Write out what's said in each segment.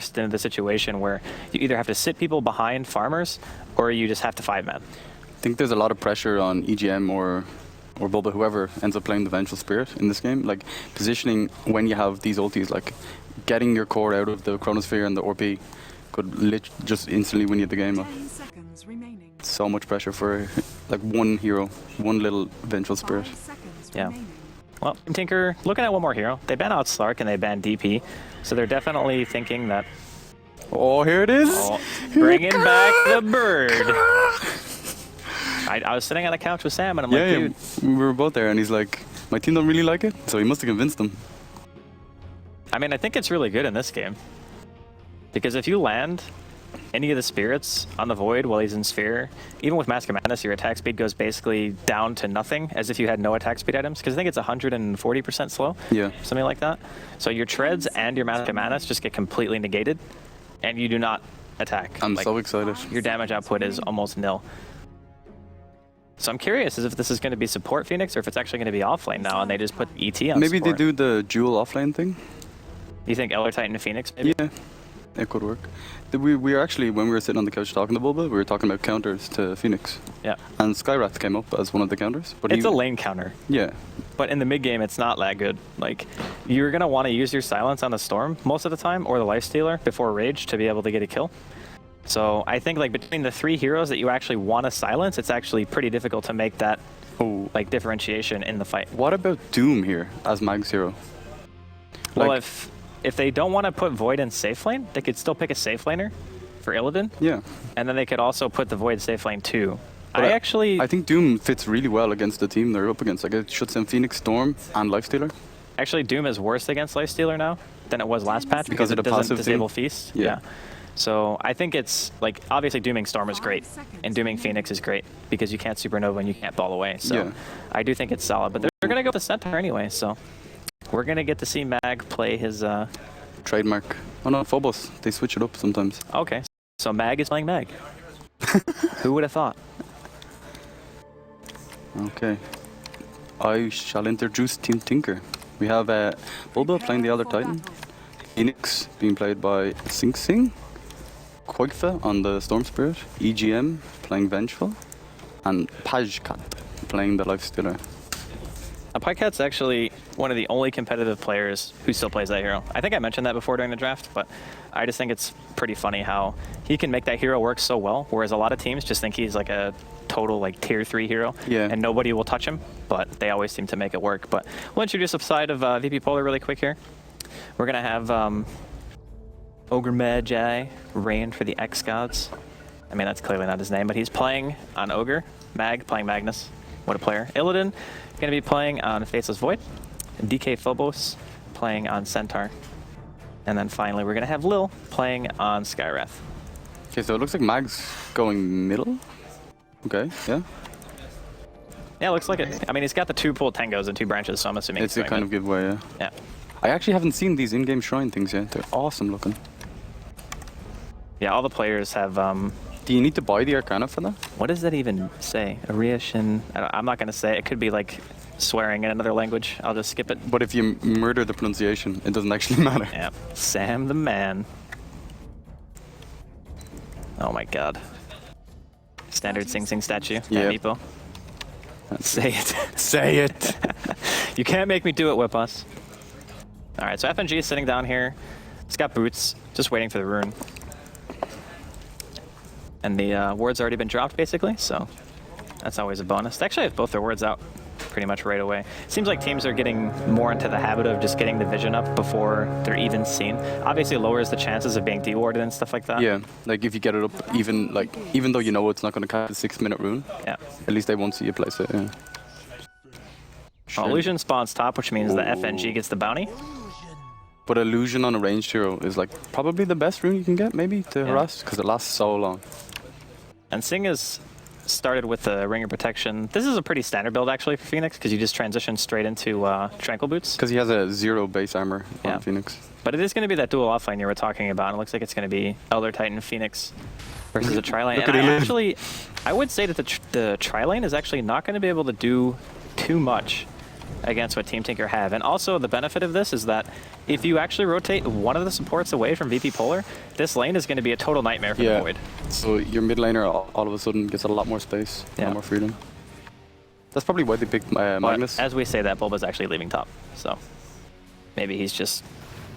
forced into the situation where you either have to sit people behind farmers or you just have to 5-man. I think there's a lot of pressure on EGM or Bulba, whoever ends up playing the Vengeful Spirit in this game. Like, positioning when you have these ultis, like getting your core out of the Chronosphere and the ORP could just instantly win you the game. 10 seconds remaining. So much pressure for like one hero, one little Vengeful Spirit. 5 seconds Yeah. remaining. Well, Tinker looking at one more hero. They ban out Slark and they ban DP, so they're definitely thinking that. Oh, here it is! Oh, bringing back the bird. I was sitting on the couch with Sam and I'm like, dude. We were both there, and he's like, my team don't really like it, so he must have convinced them. I mean, I think it's really good in this game. Because if you land any of the spirits on the Void while he's in Sphere, even with Mask of Madness, your attack speed goes basically down to nothing, as if you had no attack speed items. Because I think it's 140% slow, something like that. So your treads and your Mask of Madness just get completely negated, and you do not attack. I'm so excited. Your damage output is almost nil. So I'm curious as if this is going to be support Phoenix or if it's actually going to be offlane now and they just put ET on Maybe support. they do the dual offlane thing. You think Elder Titan and Phoenix maybe? Yeah, it could work. We were actually, when we were sitting on the couch talking to Bulba, we were talking about counters to Phoenix. Yeah. And Skywrath came up as one of the counters. But It's a lane counter. Yeah. But in the mid game, it's not that good. Like, you're going to want to use your silence on the Storm most of the time, or the Lifestealer before Rage to be able to get a kill. So I think like between the 3 heroes that you actually want to silence, it's actually pretty difficult to make that like differentiation in the fight. What about Doom here as Mag's hero? Well, Like, if they don't want to put Void in safe lane, they could still pick a safe laner for Illidan. Yeah. And then they could also put the Void safe lane too. But I I think Doom fits really well against the team they're up against. Like, it should send Phoenix, Storm, and Lifestealer. actually Doom is worse against Lifestealer now than it was last patch because of it the doesn't passive disable thing? Feast. Yeah. So I think it's like obviously dooming Storm is great and dooming Phoenix is great because you can't supernova and you can't ball away. So Yeah. I do think it's solid, but they're gonna go with the Centaur anyway. So we're gonna get to see Mag play his. Trademark. Oh no, Phobos. They switch it up sometimes. Okay, so Mag is playing Mag. Who would have thought? Okay. I shall introduce Team Tinker. We have Bulba playing the Elder Titan. Phoenix being played by Sing Sing. Koifa on the Storm Spirit. EGM playing Vengeful. And Pajkat playing the Lifestealer. Pykat's actually one of the only competitive players who still plays that hero. I think I mentioned that before during the draft, but I just think it's pretty funny how he can make that hero work so well, whereas a lot of teams just think he's like a total like tier 3 hero, and nobody will touch him, but they always seem to make it work. But we'll introduce a side of VP Polar really quick here. We're going to have Ogre Magi reign for the X-Gods. I mean, that's clearly not his name, but he's playing on Ogre. Mag playing Magnus. What a player. Illidan going to be playing on Faceless Void. And DK Phobos playing on Centaur. And then finally, we're going to have Lil playing on Skywrath. Okay, so it looks like Mag's going middle. Okay, yeah. Yeah, looks like it. I mean, he's got the 2 pulled Tengos and 2 branches, so I'm assuming It's a kind of giveaway, yeah. Yeah. I actually haven't seen these in-game shrine things yet. They're awesome looking. Yeah, all the players have... Do you need to buy the Arcana for that? What does that even say? Ariashin... I'm not going to say it. It could be like swearing in another language. I'll just skip it. But if you murder the pronunciation, it doesn't actually matter. Yeah. Sam the man. Oh my god. Standard Sing Sing statue. Yeah. Meepo. Say it. Say it! You can't make me do it, Whip Us. Alright, so FNG is sitting down here. He's got boots, just waiting for the rune. And the ward's already been dropped, basically, so that's always a bonus. They actually have both their wards out pretty much right away. Seems like teams are getting more into the habit of just getting the vision up before they're even seen. Obviously lowers the chances of being dewarded and stuff like that. Yeah, like if you get it up, even though you know it's not going to catch the 6-minute rune, yeah, at least they won't see you place it, yeah. Well, Illusion spawns top, which means the FNG gets the bounty. But Illusion on a ranged hero is like probably the best rune you can get, maybe, to harass, because it lasts so long. And Sing is started with the Ringer Protection. This is a pretty standard build, actually, for Phoenix, because you just transition straight into Tranquil Boots. Because he has a 0 base armor on Phoenix. But it is going to be that dual offlane you were talking about, and it looks like it's going to be Elder Titan Phoenix versus a tri-lane. And I would say that the tri-lane is actually not going to be able to do too much against what Team Tinker have. And also the benefit of this is that if you actually rotate one of the supports away from VP Polar, this lane is going to be a total nightmare for the Void. So your mid laner all of a sudden gets a lot more space, a lot more freedom. That's probably why they picked Magnus. As we say that, Bulba's actually leaving top, so maybe he's just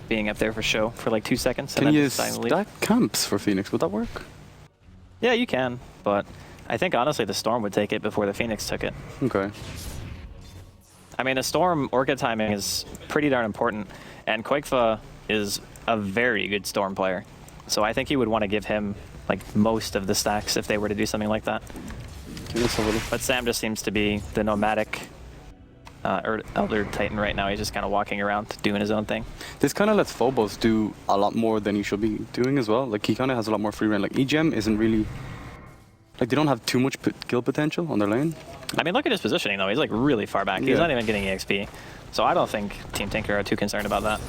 being up there for show for like 2 seconds. Can you stack camps for Phoenix? Would that work? Yeah, you can, but I think honestly the Storm would take it before the Phoenix took it. Okay. I mean, the Storm Orca timing is pretty darn important, and Quakefa is a very good Storm player. So I think you would want to give him like most of the stacks if they were to do something like that. But Sam just seems to be the nomadic Elder Titan right now. He's just kind of walking around doing his own thing. This kind of lets Phobos do a lot more than he should be doing as well. Like he kind of has a lot more free reign. Like EGM isn't really, like they don't have too much kill potential on their lane. I mean, look at his positioning though. He's like really far back. He's not even getting EXP. So I don't think Team Tinker are too concerned about that.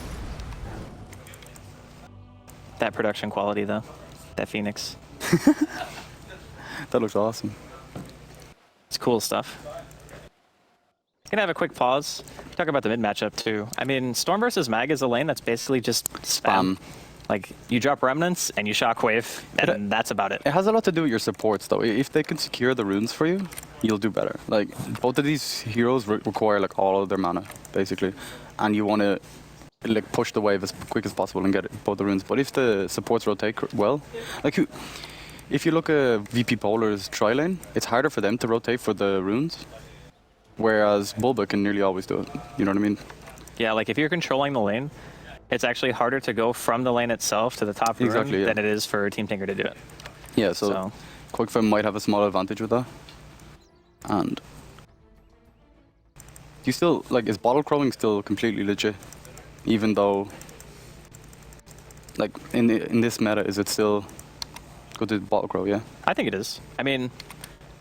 That production quality though, that Phoenix. That looks awesome. It's cool stuff. Gonna have a quick pause. Talk about the mid matchup too. I mean, Storm versus Mag is a lane that's basically just spam. Like you drop remnants and you shockwave, and that's about it. It has a lot to do with your supports though. If they can secure the runes for you, you'll do better. Like both of these heroes require like all of their mana basically, and you want to like push the wave as quick as possible and get both the runes. But if the supports rotate well, like if you look at VP Polar's tri lane, it's harder for them to rotate for the runes, whereas Bulba can nearly always do it. You know what I mean? Yeah, like if you're controlling the lane, it's actually harder to go from the lane itself to the top rune than it is for Team Tinker to do it. Yeah, so Quakefa might have a small advantage with that. And you still, like, is bottle crawling still completely legit? Even though, like, in this meta, is it still good to bottle crawl, yeah? I think it is. I mean,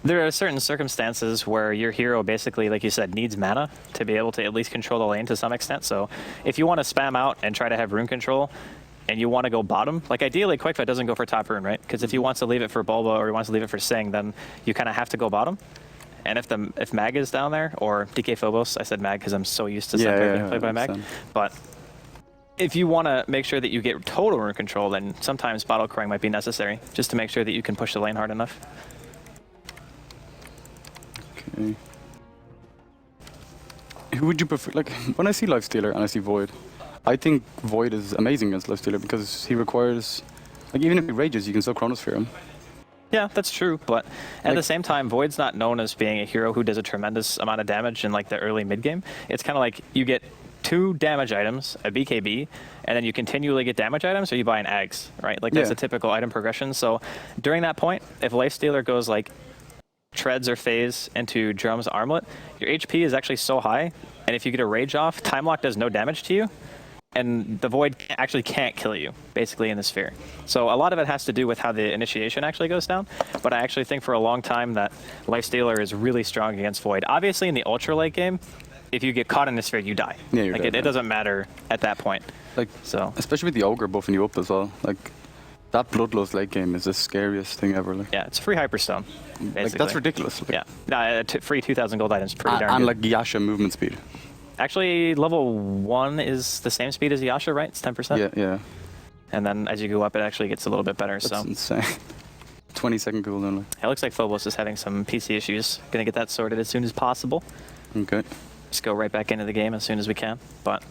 there are certain circumstances where your hero basically, like you said, needs mana to be able to at least control the lane to some extent. So if you want to spam out and try to have rune control and you want to go bottom, like ideally Quakefa doesn't go for top rune, right? Because if he wants to leave it for Bulba or he wants to leave it for Sing, then you kind of have to go bottom. And if Mag is down there, or DK Phobos, I said Mag because I'm so used to being played by Mag. But if you want to make sure that you get total rune control, then sometimes bottle crawling might be necessary just to make sure that you can push the lane hard enough. Okay. Who would you prefer? Like, when I see Lifestealer and I see Void, I think Void is amazing against Lifestealer because he requires, like, even if he rages, you can still Chronosphere him. Yeah, that's true, but at the same time, Void's not known as being a hero who does a tremendous amount of damage in like the early mid game. It's kind of like you get 2 damage items, a BKB, and then you continually get damage items, or you buy an Ags, right? Like that's a typical item progression. So during that point, if Lifestealer goes like Treads or Phase into Drum's Armlet, your HP is actually so high, and if you get a Rage off, Time Lock does no damage to you, and the Void actually can't kill you, basically, in the sphere. So a lot of it has to do with how the initiation actually goes down, but I actually think for a long time that Lifestealer is really strong against Void. Obviously, in the ultra late game, if you get caught in the sphere, you die. Yeah, you're dead, it doesn't matter at that point. Like, so especially with the Ogre buffing you up as well. Like, that Bloodlust late game is the scariest thing ever. Like. Yeah, it's free Hyperstone, basically. Like, that's ridiculous. Like. Yeah, no, free 2,000 gold items, pretty darn good. And like Yasha movement speed. Actually, level 1 is the same speed as Yasha, right? It's 10%. Yeah, yeah. And then as you go up, it actually gets a little bit better. That's insane. 20-second cooldown. Like. It looks like Phobos is having some PC issues. Gonna get that sorted as soon as possible. Okay. Just go right back into the game as soon as we can. But,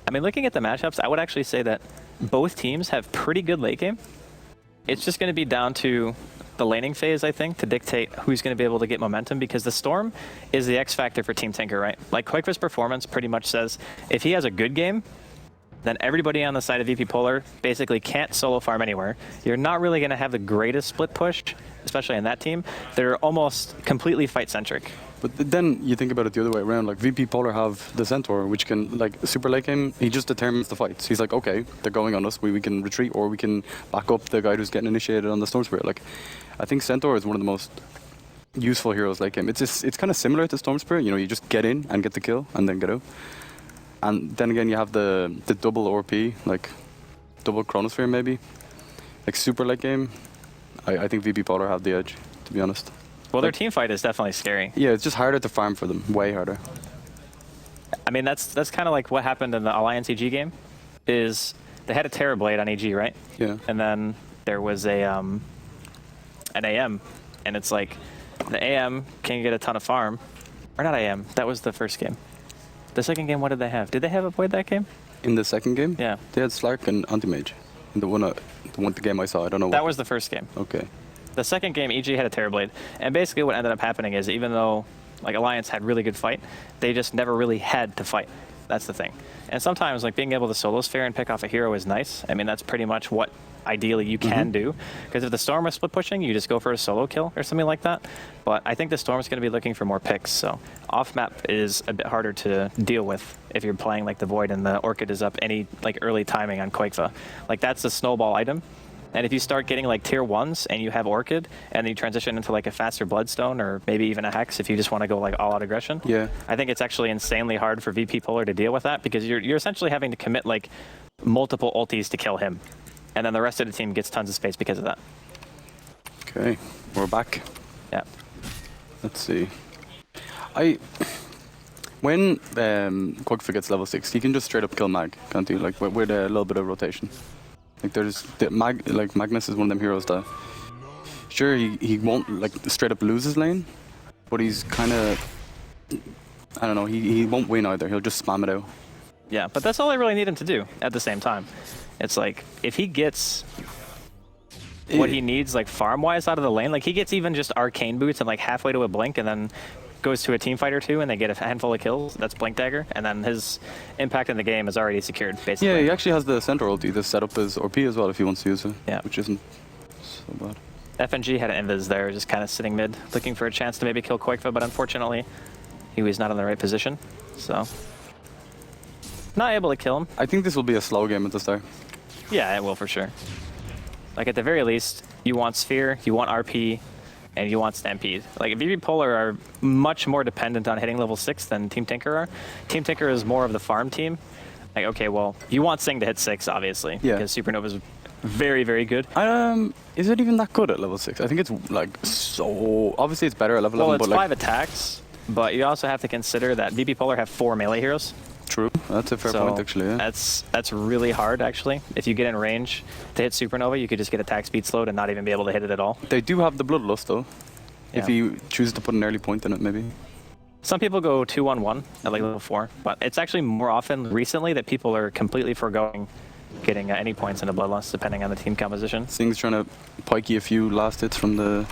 I mean, looking at the matchups, I would actually say that both teams have pretty good late game. It's just going to be down to the laning phase, I think, to dictate who's going to be able to get momentum, because the Storm is the X factor for Team Tinker, right? Like, Quakefa's performance pretty much says if he has a good game, then everybody on the side of VP Polar basically can't solo farm anywhere. You're not really going to have the greatest split push, especially in that team. They're almost completely fight-centric. But then you think about it the other way around. Like, VP Polar have the Centaur, which can, like, super late game, he just determines the fights. He's like, okay, they're going on us, we can retreat, or we can back up the guy who's getting initiated on the Storm Spirit. Like, I think Centaur is one of the most useful heroes late game. It's kind of similar to Storm Spirit. You know, you just get in and get the kill, and then get out. And then again, you have the double ORP, like, double Chronosphere maybe. Like, super late game, I think VP Polar have the edge, to be honest. Well, their team fight is definitely scary. Yeah, it's just harder to farm for them, way harder. I mean, that's kind of like what happened in the Alliance EG game, is they had a Terrorblade on EG, right? Yeah. And then there was a an AM, and it's like the AM can get a ton of farm, or not AM. That was the first game. The second game, what did they have? Did they have a Void that game? In the second game? Yeah. They had Slark and Anti-Mage. In the game I saw, I don't know. That was the first game. Okay. The second game, EG had a Terrorblade, and basically what ended up happening is even though like Alliance had really good fight, they just never really had to fight. That's the thing. And sometimes like being able to solo sphere and pick off a hero is nice. I mean, that's pretty much what ideally you can do, because if the Storm is split pushing, you just go for a solo kill or something like that. But I think the Storm is going to be looking for more picks, so off map is a bit harder to deal with if you're playing like the Void and the Orchid is up any like early timing on Quakefa. Like that's the snowball item. And if you start getting like tier 1s and you have Orchid and then you transition into like a faster Bloodstone or maybe even a Hex if you just want to go like all out aggression, yeah, I think it's actually insanely hard for VP Polar to deal with that, because you're essentially having to commit like multiple ultis to kill him. And then the rest of the team gets tons of space because of that. Okay, we're back. Yeah. Let's see. When Quakefa gets level 6, he can just straight up kill Mag, can't he? Like with a little bit of rotation. Like there's Magnus is one of them heroes that sure he won't like straight up lose his lane, but he's kind of, I don't know, he won't win either. He'll just spam it out. Yeah, but that's all I really need him to do at the same time. It's like if he gets what he needs like farm wise out of the lane, like he gets even just arcane boots and like halfway to a blink and then goes to a team fight or two and they get a handful of kills, that's Blink Dagger, and then his impact in the game is already secured, basically. Yeah, he actually has the center ulti to set up his OP as well if he wants to use it, yeah, which isn't so bad. FNG had an invis there, just kind of sitting mid, looking for a chance to maybe kill Quakefa, but unfortunately he was not in the right position, so not able to kill him. I think this will be a slow game at the start. Yeah, it will for sure. Like at the very least, you want Sphere, you want RP, and you want Stampede. Like VP Polar are much more dependent on hitting level 6 than Team Tinker are. Team Tinker is more of the farm team. Like, okay, well, you want Sing to hit 6, obviously, yeah, because Supernova is very, very good. Is it even that good at level 6? I think it's like so, obviously it's better at level 11, Well, it's but 5 attacks, but you also have to consider that VP Polar have 4 melee heroes. True, that's a fair point actually, yeah. That's really hard actually. If you get in range to hit Supernova, you could just get attack speed slowed and not even be able to hit it at all. They do have the Bloodlust though. Yeah. If you choose to put an early point in it, maybe. Some people go 2-1-1 at like level 4, but it's actually more often recently that people are completely foregoing getting any points into Bloodlust depending on the team composition. Sing's trying to pikey a few last hits from the...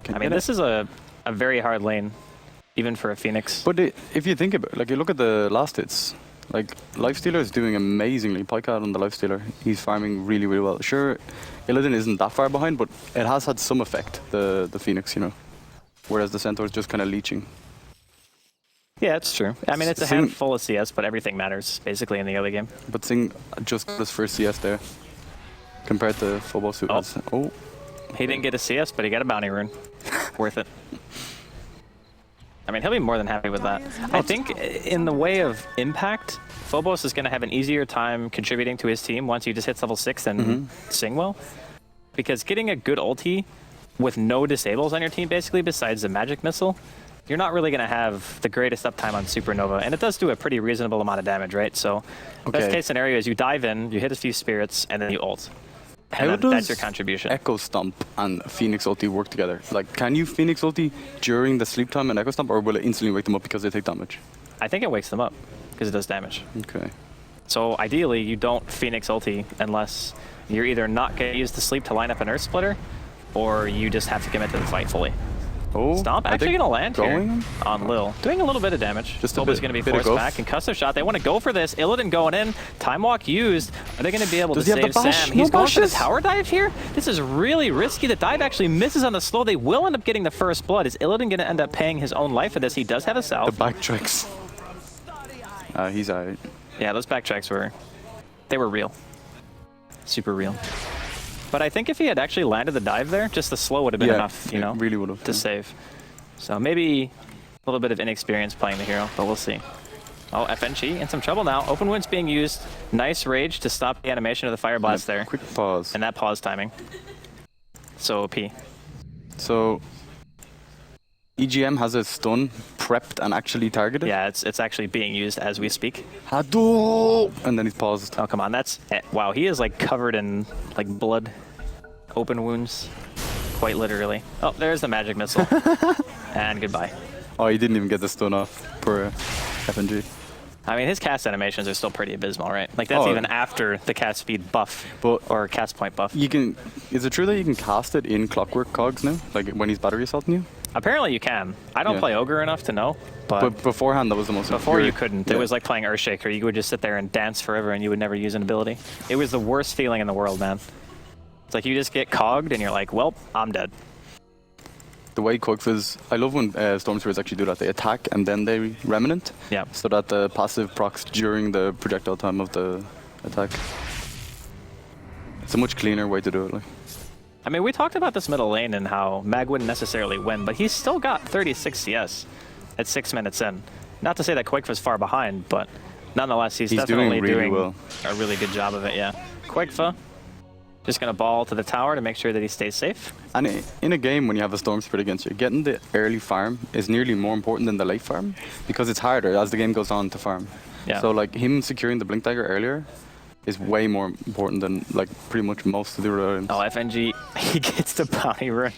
I mean, this is a very hard lane, even for a Phoenix. But if you think about it, like you look at the last hits, like Lifestealer is doing amazingly. Pikeout on the Lifestealer, he's farming really, really well. Sure, Illidan isn't that far behind, but it has had some effect, the Phoenix, you know. Whereas the Centaur is just kind of leeching. Yeah, it's true. I mean, it's a handful of CS, but everything matters, basically, in the early game. But Sing just got his first CS there, compared to Phobos, who has... Oh. He didn't get a CS, but he got a bounty rune. Worth it. I mean, he'll be more than happy with that. I think in the way of impact, Phobos is going to have an easier time contributing to his team once he just hits level 6 and Sing will. Because getting a good ulti with no disables on your team, basically, besides the magic missile, you're not really going to have the greatest uptime on Supernova. And it does do a pretty reasonable amount of damage, right? So best case scenario is you dive in, you hit a few spirits, and then you ult. And that's your contribution. Echo Stomp and Phoenix ulti work together? Like, can you Phoenix ulti during the sleep time and Echo Stomp, or will it instantly wake them up because they take damage? I think it wakes them up because it does damage. Okay. So ideally, you don't Phoenix ulti unless you're either not going to use the sleep to line up an Earth Splitter, or you just have to commit to the fight fully. Oh, Stomp actually going to land here on Lil. Doing a little bit of damage. Just Boba's going to be forced back. Concussive shot. They want to go for this. Illidan going in. Time walk used. Are they going to be able to save Sam? He's going for the tower dive here. This is really risky. The dive actually misses on the slow. They will end up getting the first blood. Is Illidan going to end up paying his own life for this? He does have a south. The backtracks. He's alright. Yeah, those backtracks were real. Super real. But I think if he had actually landed the dive there, just the slow would have been enough, you know, really would have, to save. So maybe a little bit of inexperience playing the hero, but we'll see. Oh, FNG in some trouble now. Open Wind's being used. Nice rage to stop the animation of the Fire Blast there. Quick pause. And that pause timing. So OP. So EGM has a stun prepped and actually targeted. Yeah, it's actually being used as we speak. Hado! And then he's paused. Oh, come on. That's wow. He is like covered in like blood, open wounds, quite literally. Oh, there's the magic missile. And goodbye. Oh, he didn't even get the stun off. Poor FNG. I mean, his cast animations are still pretty abysmal, right? Like that's even after the cast speed buff or cast point buff. You can. Is it true that you can cast it in Clockwork cogs now? Like when he's battery assaulting you? Apparently you can. I don't play Ogre enough to know, But beforehand, that was the most. before you couldn't. It was like playing Earthshaker. You would just sit there and dance forever, and you would never use an ability. It was the worst feeling in the world, man. It's like you just get cogged, and you're like, well, I'm dead. The way Quigfa's, I love when Storm Spirits actually do that. They attack and then they Remnant. Yeah. So that the passive procs during the projectile time of the attack. It's a much cleaner way to do it. Like. I mean, we talked about this middle lane and how Mag wouldn't necessarily win, but he's still got 36 CS at 6 minutes in. Not to say that Quigfa's far behind, but nonetheless, he's definitely doing a really good job of it, yeah. Quigfa just going to ball to the tower to make sure that he stays safe. And in a game when you have a Storm Spirit against you, getting the early farm is nearly more important than the late farm because it's harder as the game goes on to farm. Yeah. So like him securing the Blink Dagger earlier is way more important than like pretty much most of the other items. Oh, FNG, he gets the bounty rune.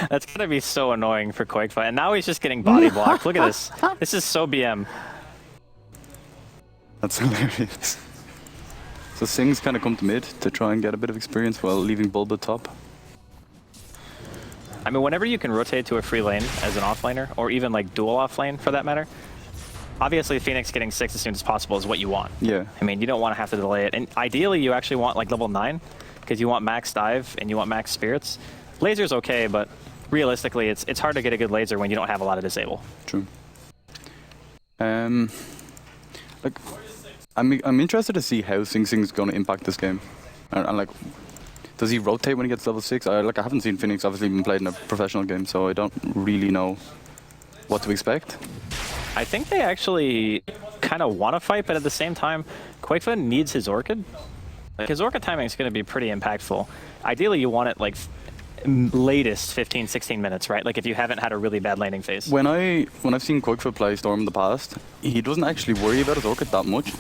That's going to be so annoying for Quigfa. And now he's just getting body blocked. Look at this. This is so BM. That's hilarious. So Sing's kind of come to mid to try and get a bit of experience while leaving Bulba top. I mean, whenever you can rotate to a free lane as an offlaner, or even like dual offlane for that matter, obviously Phoenix getting 6 as soon as possible is what you want. Yeah. I mean, you don't want to have to delay it. And ideally, you actually want like level 9, because you want max dive and you want max spirits. Laser's okay, but realistically, it's hard to get a good laser when you don't have a lot of disable. True. Like, I'm interested to see how Sing's going to impact this game, and like, does he rotate when he gets level 6? I haven't seen Phoenix obviously been played in a professional game, so I don't really know what to expect. I think they actually kind of want to fight, but at the same time, Quigfa needs his Orchid. Like, his Orchid timing is going to be pretty impactful. Ideally, you want it like latest 15, 16 minutes, right? Like if you haven't had a really bad laning phase. When I've seen Quigfa play Storm in the past, he doesn't actually worry about his Orchid that much.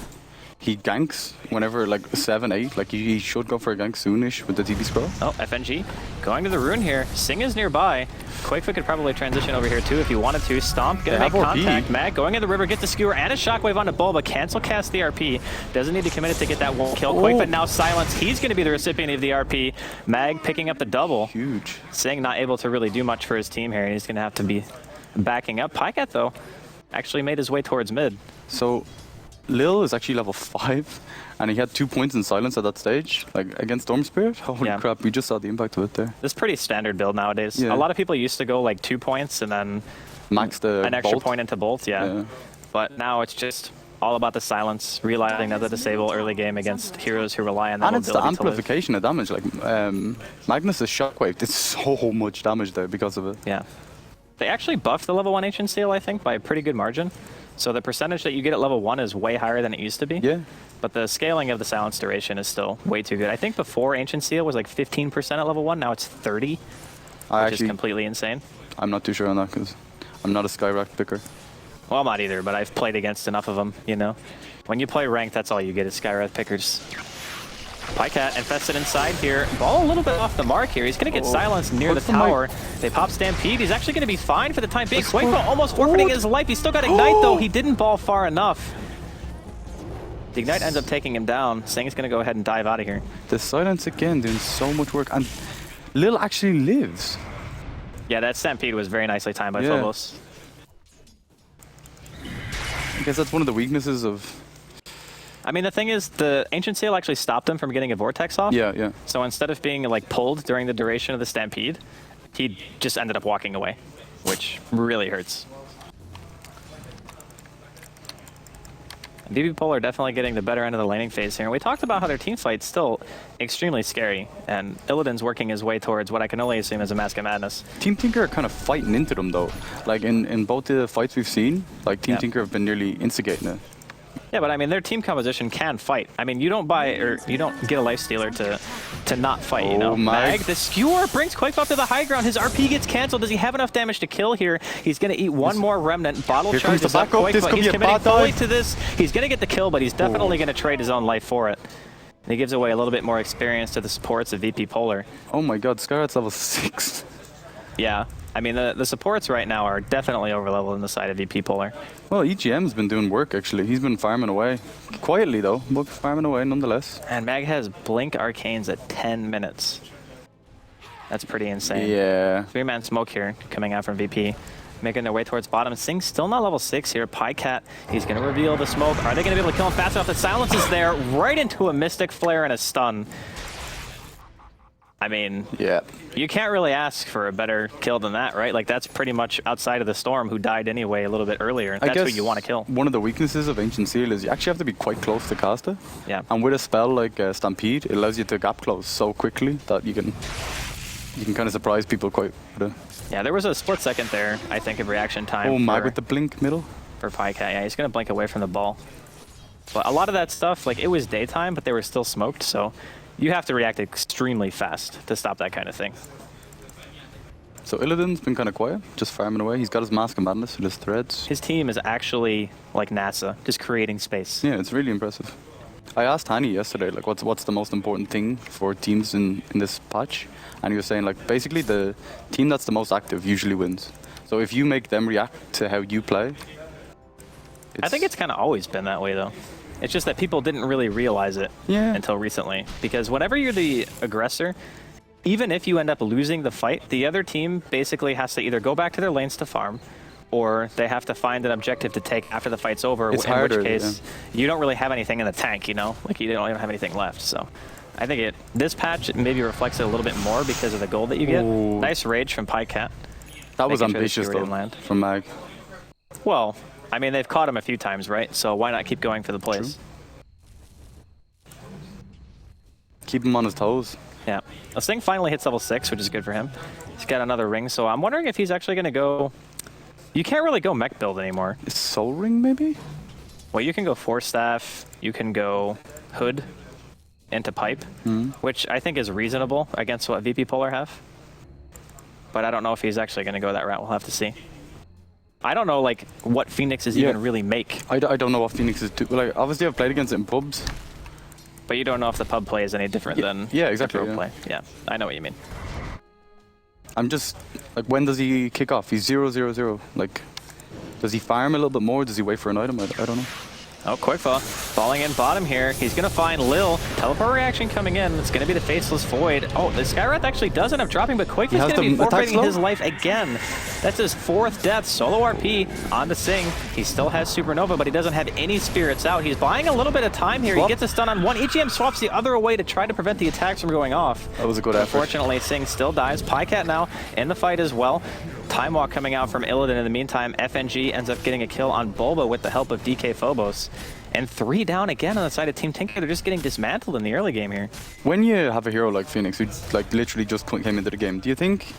He ganks whenever like 7, 8, like he should go for a gank soonish with the TP scroll. Oh, FNG going to the rune here. Sing is nearby. Quigfa could probably transition over here too if he wanted to. Stomp, gonna make contact. Mag going in the river, get the skewer and a shockwave onto Bulba. Cancel cast the RP. Doesn't need to commit it to get that one kill. Quigfa now silenced. He's gonna be the recipient of the RP. Mag picking up the double. Huge. Sing not able to really do much for his team here. He's gonna have to be backing up. Pycat though actually made his way towards mid. So Lil is actually level 5, and he had 2 points in silence at that stage, like against Storm Spirit. Holy crap, we just saw the impact of it there. This is pretty standard build nowadays. Yeah. A lot of people used to go like 2 points and then max an extra point into bolt, yeah. But now it's just all about the silence, realizing that the disable early game against heroes who rely on that and it's the mobility to live. amplification of damage. Like Magnus' shockwave did so much damage there because of it. Yeah. They actually buffed the level 1 Ancient Seal, I think, by a pretty good margin. So the percentage that you get at level 1 is way higher than it used to be. Yeah. But the scaling of the silence duration is still way too good. I think before Ancient Seal was like 15% at level 1, now it's 30, which is completely insane. I'm not too sure on that because I'm not a Skyrack picker. Well, I'm not either, but I've played against enough of them, you know. When you play ranked, that's all you get is Skyrath pickers. Pycat infested inside here. Ball a little bit off the mark here. He's going to get silenced near the tower. They pop Stampede. He's actually going to be fine for the time being. Quigfa almost forfeiting his life. He's still got Ignite, though. He didn't ball far enough. The Ignite ends up taking him down. Sing's going to go ahead and dive out of here. The silence again doing so much work. And Lil actually lives. Yeah, that Stampede was very nicely timed by Phobos. I guess that's one of the weaknesses of... I mean, the thing is, the Ancient Seal actually stopped him from getting a Vortex off. Yeah, yeah. So instead of being like pulled during the duration of the Stampede, he just ended up walking away, which really hurts. BB Pol are definitely getting the better end of the laning phase here. And we talked about how their team fight's still extremely scary, and Illidan's working his way towards what I can only assume is a Mask of Madness. Team Tinker are kind of fighting into them, though. Like in both the fights we've seen, like Team Tinker have been nearly instigating it. Yeah, but I mean, their team composition can fight. I mean, you don't buy or you don't get a life stealer to not fight. You know, Mag, the skewer brings Quake up to the high ground. His RP gets canceled. Does he have enough damage to kill here? He's going to eat one more remnant. Bottle charges up Quake, but he's committing fully to this. He's going to get the kill, but he's definitely going to trade his own life for it. And he gives away a little bit more experience to the supports of VP Polar. Oh my God, Skyrat's level 6. Yeah. I mean, the supports right now are definitely overleveled on the side of VP Polar. Well, EGM's been doing work, actually. He's been farming away. Quietly, though, but farming away nonetheless. And Mag has Blink Arcanes at 10 minutes. That's pretty insane. Yeah. 3-man smoke here coming out from VP. Making their way towards bottom. Sing still not level 6 here. Pycat, he's going to reveal the smoke. Are they going to be able to kill him fast enough? The silence is there, right into a Mystic Flare and a stun. I mean, yeah, you can't really ask for a better kill than that, right? Like, that's pretty much outside of the Storm, who died anyway a little bit earlier. That's who you want to kill. One of the weaknesses of Ancient Seal is you actually have to be quite close to caster. Yeah. And with a spell like Stampede, it allows you to gap close so quickly that you can kind of surprise people quite with it. Yeah, there was a split second there, I think, of reaction time. Oh, Mag with the blink middle. For Pycat, yeah, he's going to blink away from the ball. But a lot of that stuff, like, it was daytime, but they were still smoked, so you have to react extremely fast to stop that kind of thing. So Illidan's been kind of quiet, just farming away. He's got his Mask of Madness with his threads. His team is actually like NASA, just creating space. Yeah, it's really impressive. I asked Hani yesterday, like, what's the most important thing for teams in this patch? And he was saying, like, basically the team that's the most active usually wins. So if you make them react to how you play, I think it's kind of always been that way, though. It's just that people didn't really realize it until recently. Because whenever you're the aggressor, even if you end up losing the fight, the other team basically has to either go back to their lanes to farm, or they have to find an objective to take after the fight's over, it's in harder, which case you don't really have anything in the tank, you know? Like, you don't even have anything left, so I think this patch maybe reflects it a little bit more because of the gold that you get. Ooh. Nice rage from Pycat. That was ambitious, though, from Mag. Well, I mean, they've caught him a few times, right? So why not keep going for the plays? True. Keep him on his toes. Yeah. Sting finally hits level 6, which is good for him. He's got another ring, so I'm wondering if he's actually going to go... You can't really go mech build anymore. Soul Ring, maybe? Well, you can go Force Staff, you can go Hood into Pipe, which I think is reasonable against what VP Polar have. But I don't know if he's actually going to go that route. We'll have to see. I don't know, like, what Phoenixes even really make. I don't know what Phoenixes do. Like, obviously, I've played against it in pubs. But you don't know if the pub play is any different than exactly, the pro play. Yeah, I know what you mean. I'm just, like, when does he kick off? He's 0-0-0. Like, does he farm a little bit more? Does he wait for an item? I don't know. Oh, Quickfa falling in bottom here. He's going to find Lil. Teleport reaction coming in. It's going to be the Faceless Void. Oh, the Skywrath actually does end up dropping, but Quickfa's going to be forfeiting his life again. That's his 4th death. Solo RP onto Sing. He still has Supernova, but he doesn't have any spirits out. He's buying a little bit of time here. He gets a stun on one. EGM swaps the other way to try to prevent the attacks from going off. That was a good effort. Unfortunately, Sing still dies. Pycat now in the fight as well. Time Walk coming out from Illidan. In the meantime, FNG ends up getting a kill on Bulba with the help of DK Phobos. And 3 down again on the side of Team Tinker. They're just getting dismantled in the early game here. When you have a hero like Phoenix, who like literally just came into the game, do you think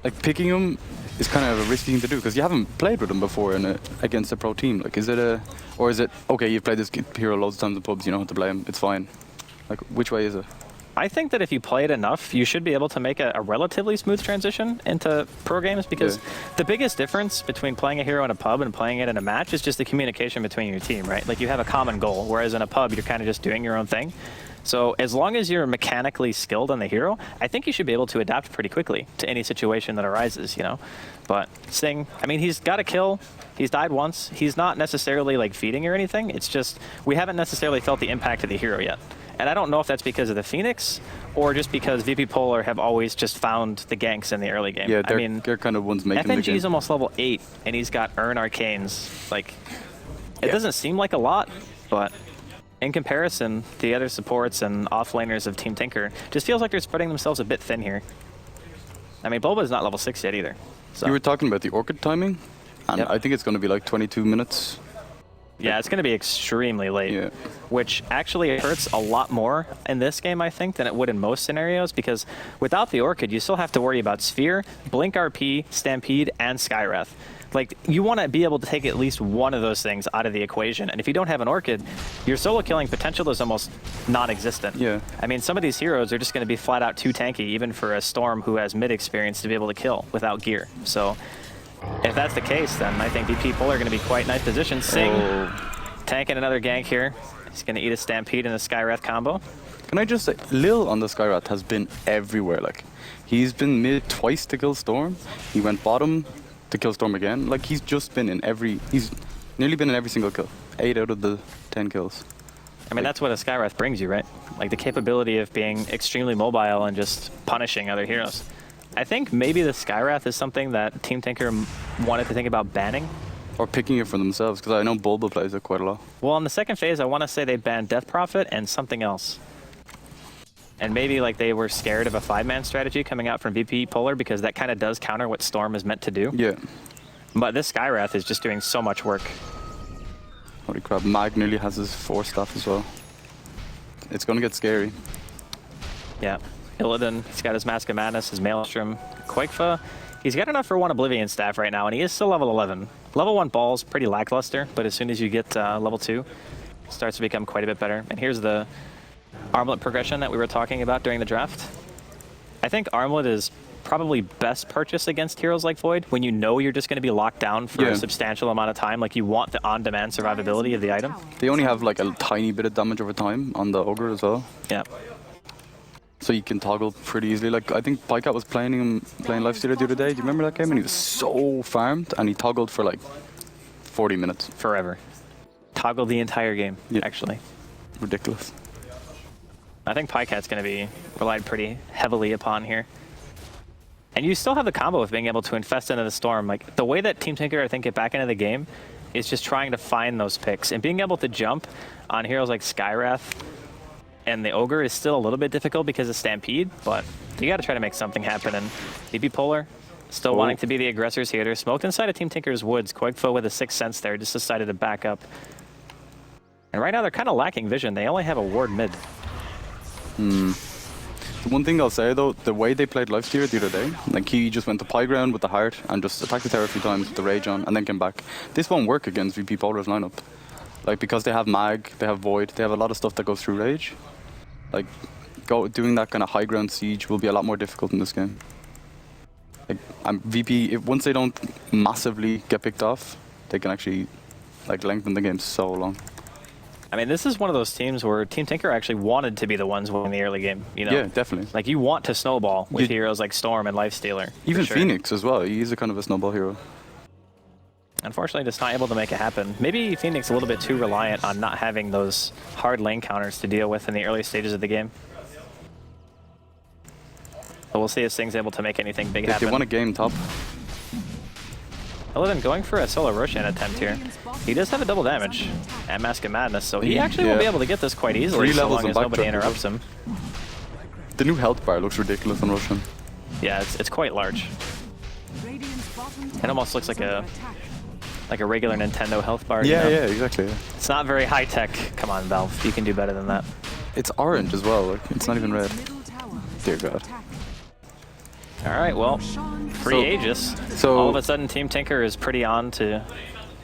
like picking him is kind of a risky thing to do? Because you haven't played with him before against a pro team. Like, is it okay, you've played this hero loads of times in pubs, you know how to play him, it's fine. Like, which way is it? I think that if you play it enough, you should be able to make a relatively smooth transition into pro games, because the biggest difference between playing a hero in a pub and playing it in a match is just the communication between your team, right? Like, you have a common goal, whereas in a pub, you're kind of just doing your own thing. So as long as you're mechanically skilled on the hero, I think you should be able to adapt pretty quickly to any situation that arises, you know? But Sting, I mean, he's got a kill. He's died once. He's not necessarily like feeding or anything. It's just we haven't necessarily felt the impact of the hero yet. And I don't know if that's because of the Phoenix or just because VP Polar have always just found the ganks in the early game. Yeah, they're kind of ones making the game. FNG is almost level 8, and he's got Earn Arcanes. Like, it doesn't seem like a lot, but in comparison, the other supports and offlaners of Team Tinker just feels like they're spreading themselves a bit thin here. I mean, Bulba is not level 6 yet either. So. You were talking about the Orchid timing, and I think it's going to be like 22 minutes. Yeah, it's going to be extremely late, which actually hurts a lot more in this game, I think, than it would in most scenarios, because without the Orchid, you still have to worry about Sphere, Blink RP, Stampede, and Skywrath. Like, you want to be able to take at least one of those things out of the equation. And if you don't have an Orchid, your solo killing potential is almost non-existent. Yeah. I mean, some of these heroes are just going to be flat out too tanky, even for a Storm who has mid experience to be able to kill without gear. So if that's the case, then I think VP Polar are going to be quite nice position. Sing tanking another gank here. He's going to eat a Stampede in a Skywrath combo. Can I just say, Lil on the Skywrath has been everywhere. Like, he's been mid twice to kill Storm. He went bottom to kill Storm again. Like, he's just been in every... He's nearly been in every single kill. 8 out of the 10 kills. I mean, that's what a Skywrath brings you, right? Like, the capability of being extremely mobile and just punishing other heroes. I think maybe the Skywrath is something that Team Tinker wanted to think about banning. Or picking it for themselves, because I know Bulba plays it quite a lot. Well, in the second phase, I want to say they banned Death Prophet and something else. And maybe like they were scared of a 5-man strategy coming out from VP Polar, because that kind of does counter what Storm is meant to do. Yeah. But this Skywrath is just doing so much work. Holy crap, Mag nearly has his 4 stuff as well. It's going to get scary. Yeah. Illidan, he's got his Mask of Madness, his Maelstrom. Quakefa, he's got enough for 1 Oblivion staff right now, and he is still level 11. Level 1 Ball's pretty lackluster, but as soon as you get level 2, it starts to become quite a bit better. And here's the Armlet progression that we were talking about during the draft. I think Armlet is probably best purchase against heroes like Void when you know you're just going to be locked down for a substantial amount of time. Like, you want the on-demand survivability of the item. They only have like a tiny bit of damage over time on the Ogre as well. Yeah. So you can toggle pretty easily. Like, I think Pycat was playing Lifestealer the other day. Do you remember that game? And he was so farmed, and he toggled for like 40 minutes. Forever. Toggled the entire game, actually. Ridiculous. I think Pycat's going to be relied pretty heavily upon here. And you still have the combo of being able to infest into the Storm. Like, the way that Team Tinker, I think, get back into the game is just trying to find those picks. And being able to jump on heroes like Skywrath and the Ogre is still a little bit difficult because of Stampede, but you got to try to make something happen. And VP Polar still wanting to be the aggressors here. They're smoked inside of Team Tinker's woods. Quakefoe with a 6th sense there just decided to back up. And right now they're kind of lacking vision. They only have a ward mid. The one thing I'll say though, the way they played Lifestealer the other day, like he just went to Pie Ground with the Heart and just attacked the tower a few times with the Rage on and then came back. This won't work against VP Polar's lineup. Like, because they have Mag, they have Void, they have a lot of stuff that goes through Rage. Like, doing that kind of high ground siege will be a lot more difficult in this game. Like, VP, once they don't massively get picked off, they can actually like lengthen the game so long. I mean, this is one of those teams where Team Tinker actually wanted to be the ones winning the early game. You know? Yeah, definitely. Like, you want to snowball with heroes like Storm and Lifestealer. Even Phoenix as well. He's a kind of a snowball hero. Unfortunately, just not able to make it happen. Maybe Phoenix a little bit too reliant on not having those hard lane counters to deal with in the early stages of the game. But we'll see if Sing's able to make anything big happen. They want a game top. Illidan going for a solo Roshan attempt here. He does have a double damage at Mask of Madness, so he actually will be able to get this quite easily so long as nobody interrupts him. The new health bar looks ridiculous on Roshan. Yeah, it's quite large. It almost looks like a regular Nintendo health bar. Yeah, you know? yeah, exactly. Yeah. It's not very high tech. Come on, Valve, you can do better than that. It's orange as well. Like, it's not even red. Dear God. All right, well, free Aegis. So all of a sudden, Team Tinker is pretty on to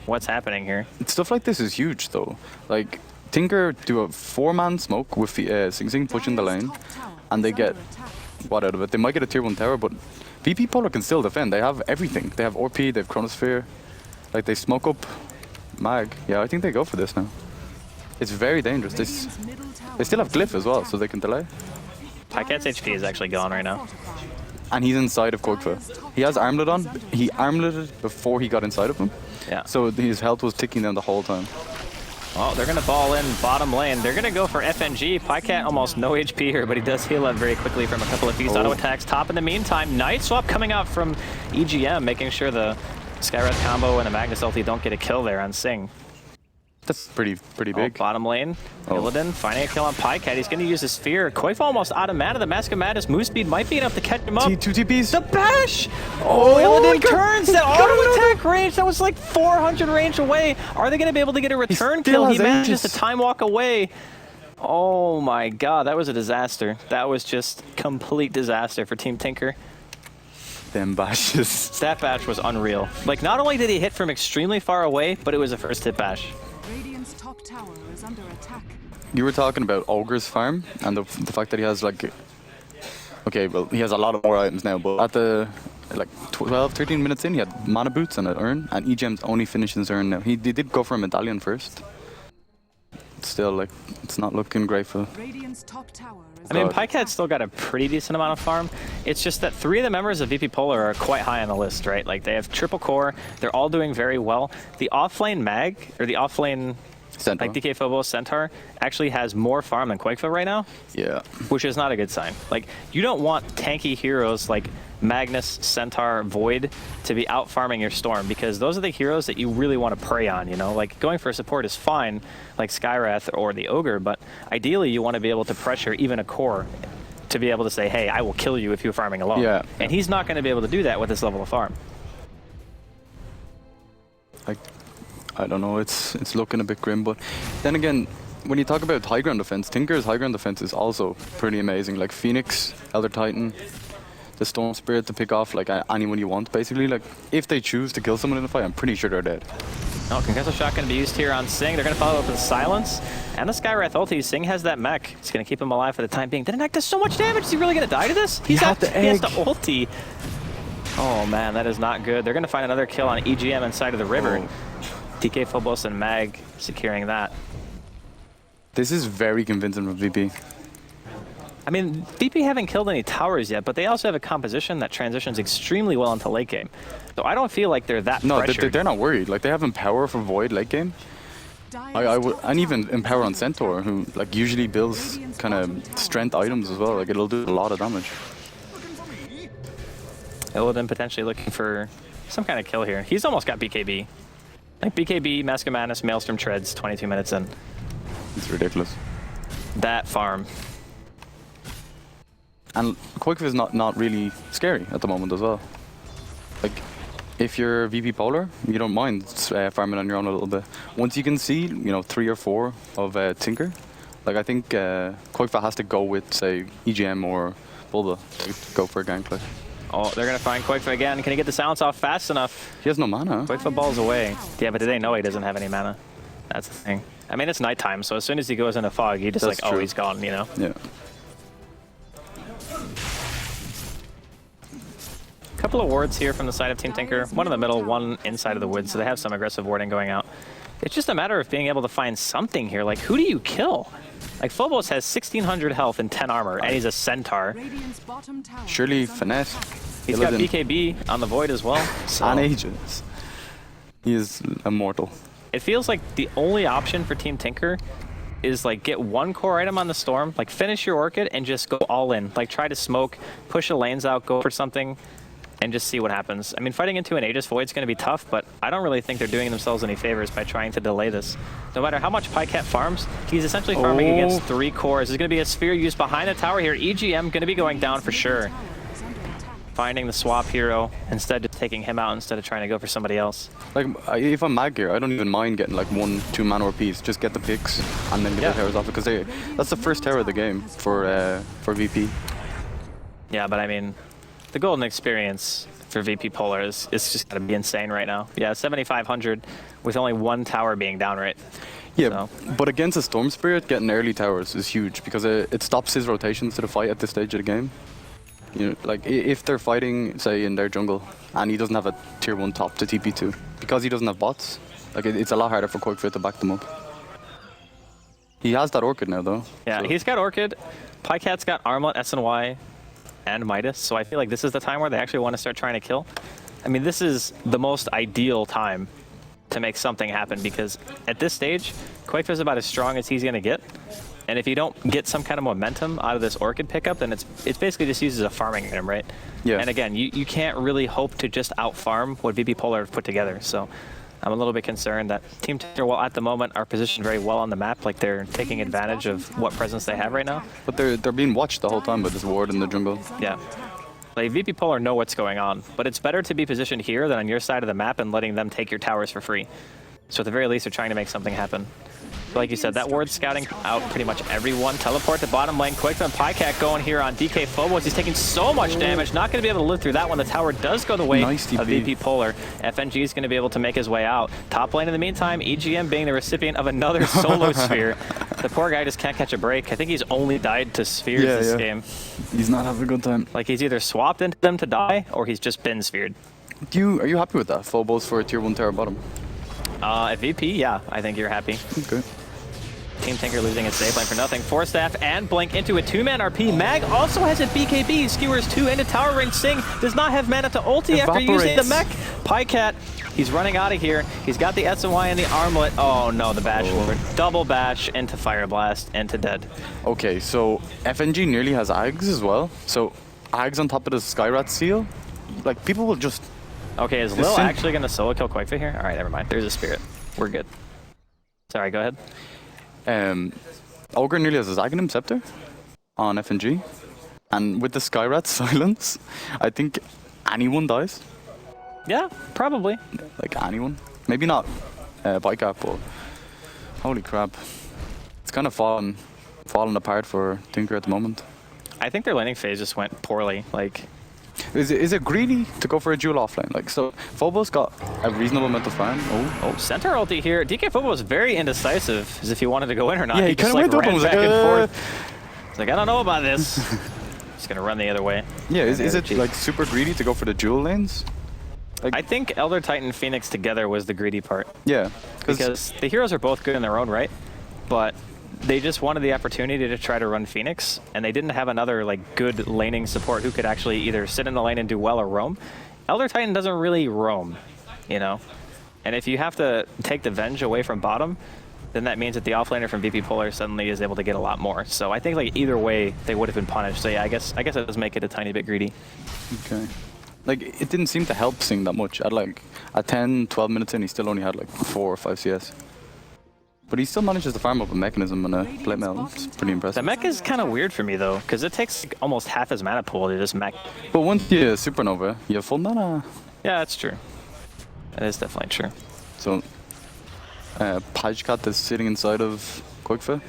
what's happening here. Stuff like this is huge, though. Like, Tinker do a 4-man smoke with Sing Sing pushing the lane, and they get what out of it? They might get a tier 1 tower, but VP Polar can still defend. They have everything. They have ORP, they have Chronosphere. Like, they smoke up Mag. Yeah, I think they go for this now. It's very dangerous. They still have Glyph as well, so they can delay. Pycat's HP is actually gone right now. And he's inside of Quakefoe. He has Armlet on. He Armleted before he got inside of him. Yeah. So his health was ticking down the whole time. Oh, they're going to ball in bottom lane. They're going to go for FNG. Pycat almost no HP here, but he does heal up very quickly from a couple of Feast auto attacks. Top in the meantime, Night Swap coming out from EGM, making sure the Skywrath combo and the Magnus ulti don't get a kill there on Sing. That's pretty big. Bottom lane, Illidan finding a kill on Pycat. He's going to use his Sphere. Quakefoe almost out of mana. The Mask of Madness move speed might be enough to catch him up. Two TPs. The bash! Oh, Illidan turns that auto attack range. That was like 400 range away. Are they going to be able to get a return kill? He manages to time walk away. Oh my god, that was a disaster. That was just complete disaster for Team Tinker. Them bashes. That bash was unreal. Like, not only did he hit from extremely far away, but it was a first hit bash. Radiant's top tower is under attack. You were talking about Ogre's farm and the fact that he has like... Okay, well, he has a lot of more items now, but at the like 12, 13 minutes in, he had mana boots and an urn, and EGM's only finishing his urn now. He did go for a medallion first. Still, like, it's not looking great for... Radiant's top tower is I mean, God. Pykat's still got a pretty decent amount of farm. It's just that 3 of the members of VP Polar are quite high on the list, right? Like, they have triple core. They're all doing very well. The offlane mag, or the offlane, Centaur. like DK Phobos Centaur, actually has more farm than Quakefoot right now, Yeah. which is not a good sign. Like, you don't want tanky heroes like Magnus, Centaur, Void to be out farming your Storm, because those are the heroes that you really want to prey on, you know? Like, going for a support is fine, like Skywrath or the Ogre, but ideally you want to be able to pressure even a core to be able to say, hey, I will kill you if you're farming alone. Yeah. And he's not going to be able to do that with this level of farm. I don't know, it's looking a bit grim, but then again, when you talk about high ground defense, Tinker's high ground defense is also pretty amazing. Like Phoenix, Elder Titan, the Storm Spirit to pick off like anyone you want, basically. Like, if they choose to kill someone in a fight, I'm pretty sure they're dead. No, Concussive Shot going to be used here on Sing. They're going to follow up with Silence. And the Skywrath ulti. Sing has that mech. It's going to keep him alive for the time being. Didn't does so much damage. Is he really going to die to this? He has the ulti. Oh, man, that is not good. They're going to find another kill on EGM inside of the river. Oh. DK Phobos and Mag securing that. This is very convincing from VP. I mean, VP haven't killed any towers yet, but they also have a composition that transitions extremely well into late game. So I don't feel like they're that No, pressured. they're not worried. Like, they have Empower for Void late game. And even Empower on Centaur, who like usually builds kind of strength items as well. Like, it'll do a lot of damage. Illidan potentially looking for some kind of kill here. He's almost got BKB. Like BKB, Mask of Madness, Maelstrom Treads, 22 minutes in. It's ridiculous. That farm. And Quakefoot is not really scary at the moment as well. Like, if you're VP Polar, you don't mind farming on your own a little bit. Once you can see, 3 or 4 of Tinker, like, I think Quakefoot has to go with, say, EGM or Bulba to go for a gank. Like. Oh, they're going to find Quakefoot again. Can he get the silence off fast enough? He has no mana. Quakefoot balls away. Yeah, but they know he doesn't have any mana. That's the thing. I mean, it's nighttime, so as soon as he goes into fog, he just That's like, true. oh, he's gone, you know? Yeah. Couple of wards here from the side of Team Tinker. One in the middle, one inside of the woods, so they have some aggressive warding going out. It's just a matter of being able to find something here. Like, who do you kill? Like, Phobos has 1,600 health and 10 armor, and he's a Centaur. Radiant's bottom tower Surely is under Finette. attack. He's got BKB on the Void as well. So And Aegis. He is immortal. it feels like the only option for Team Tinker is like get one core item on the Storm, like finish your Orchid and just go all in. Like try to smoke, push the lanes out, go for something, and just see what happens. I mean, fighting into an Aegis Void is going to be tough, but I don't really think they're doing themselves any favors by trying to delay this. No matter how much Pycat farms, he's essentially farming against 3 cores. There's going to be a sphere used behind the tower here. EGM going to be going down for sure. Tower is under attack. Finding the swap hero, instead just taking him out instead of trying to go for somebody else. Like, if I'm Mag Gear, I don't even mind getting like 1-2 mana or piece. Just get the picks and then get the towers off it, because that's the first tower of the game for VP. Yeah, but I mean, the golden experience for VP Polar is just going to be insane right now. Yeah, 7,500 with only 1 tower being down, right? Yeah, So. but against a Storm Spirit, getting early towers is huge because it stops his rotations to the fight at this stage of the game. You know, like if they're fighting, say, in their jungle, and he doesn't have a tier 1 top to TP to, because he doesn't have bots, like it's a lot harder for Quakefoot to back them up. He has that Orchid now, though. Yeah, so- he's got Orchid. Pycat's got Armlet, SNY, and Midas, so I feel like this is the time where they actually want to start trying to kill. I mean, this is the most ideal time to make something happen, because at this stage, Quakefoot's about as strong as he's going to get. And if you don't get some kind of momentum out of this Orchid pickup, then it's basically just used as a farming item, right? Yeah. And again, you can't really hope to just out-farm what VP Polar have put together, so I'm a little bit concerned that Team Tinker, well, at the moment, are positioned very well on the map, like they're taking advantage of what presence they have right now. But they're being watched the whole time by this ward in the jungle. Yeah. Like, VP Polar know what's going on, but it's better to be positioned here than on your side of the map and letting them take your towers for free. So at the very least, they're trying to make something happen. like you said, that ward scouting out pretty much everyone. Teleport to bottom lane quick. Then Pycat going here on DK Phobos. He's taking so much damage. Not going to be able to live through that one. The tower does go the way of VP Polar. FNG is going to be able to make his way out. Top lane in the meantime, EGM being the recipient of another solo sphere. The poor guy just can't catch a break. I think he's only died to spheres this game. He's not having a good time. Like he's either swapped into them to die or he's just been sphered. Are you happy with that? Phobos for a tier 1 tower bottom? At VP, yeah, I think you're happy. Okay. Team Tinker losing its safe lane for nothing. Force Staff and Blink into a 2-man RP. Mag also has a BKB. Skewers 2 into tower range. Sing does not have mana to ulti after using the mech. Pycat, he's running out of here. He's got the SMY and the armlet. Oh no, the bash lord. Double bash into Fire Blast, into dead. Okay, so FNG nearly has Ags as well. So Ags on top of the Skyrat seal. Like, people will just... Okay, is Lil actually going to solo kill Quakefa here? All right, never mind. There's a spirit. We're good. Sorry, go ahead. Ogre nearly has a Aghanim Scepter on FNG. And with the Skyrat silence, I think anyone dies. Yeah, probably. Like, anyone. Maybe not Bycap, but holy crap. It's kind of fallen apart for Tinker at the moment. I think their laning phase just went poorly. Like, Is it greedy to go for a duel offlane? Like, so Phobos got a reasonable amount of farm. oh, center ulti here. DK Phobos was very indecisive as if he wanted to go in or not. Yeah, he just kind of like went up ran and was back like, and forth. He's like, I don't know about this. Just gonna run the other way. Yeah, is it like super greedy to go for the dual lanes? Like, I think Elder Titan Phoenix together was the greedy part. Yeah, Because the heroes are both good in their own right, but they just wanted the opportunity to try to run Phoenix, and they didn't have another like good laning support who could actually either sit in the lane and do well or roam. Elder Titan doesn't really roam, you know? And if you have to take the Venge away from bottom, then that means that the offlaner from VP Polar suddenly is able to get a lot more. So I think like either way, they would have been punished. So yeah, I guess it does make it a tiny bit greedy. Okay. Like, it didn't seem to help Sing that much. At 10, 12 minutes in, he still only had like 4 or 5 CS. But he still manages to farm up a mechanism and a plate mail. It's pretty impressive. The mech is kind of weird for me though, because it takes like, almost half his mana pool to just mech. But once you supernova, you have full mana. Yeah, that's true. That is definitely true. So, Pajkat is sitting inside of Quakefa.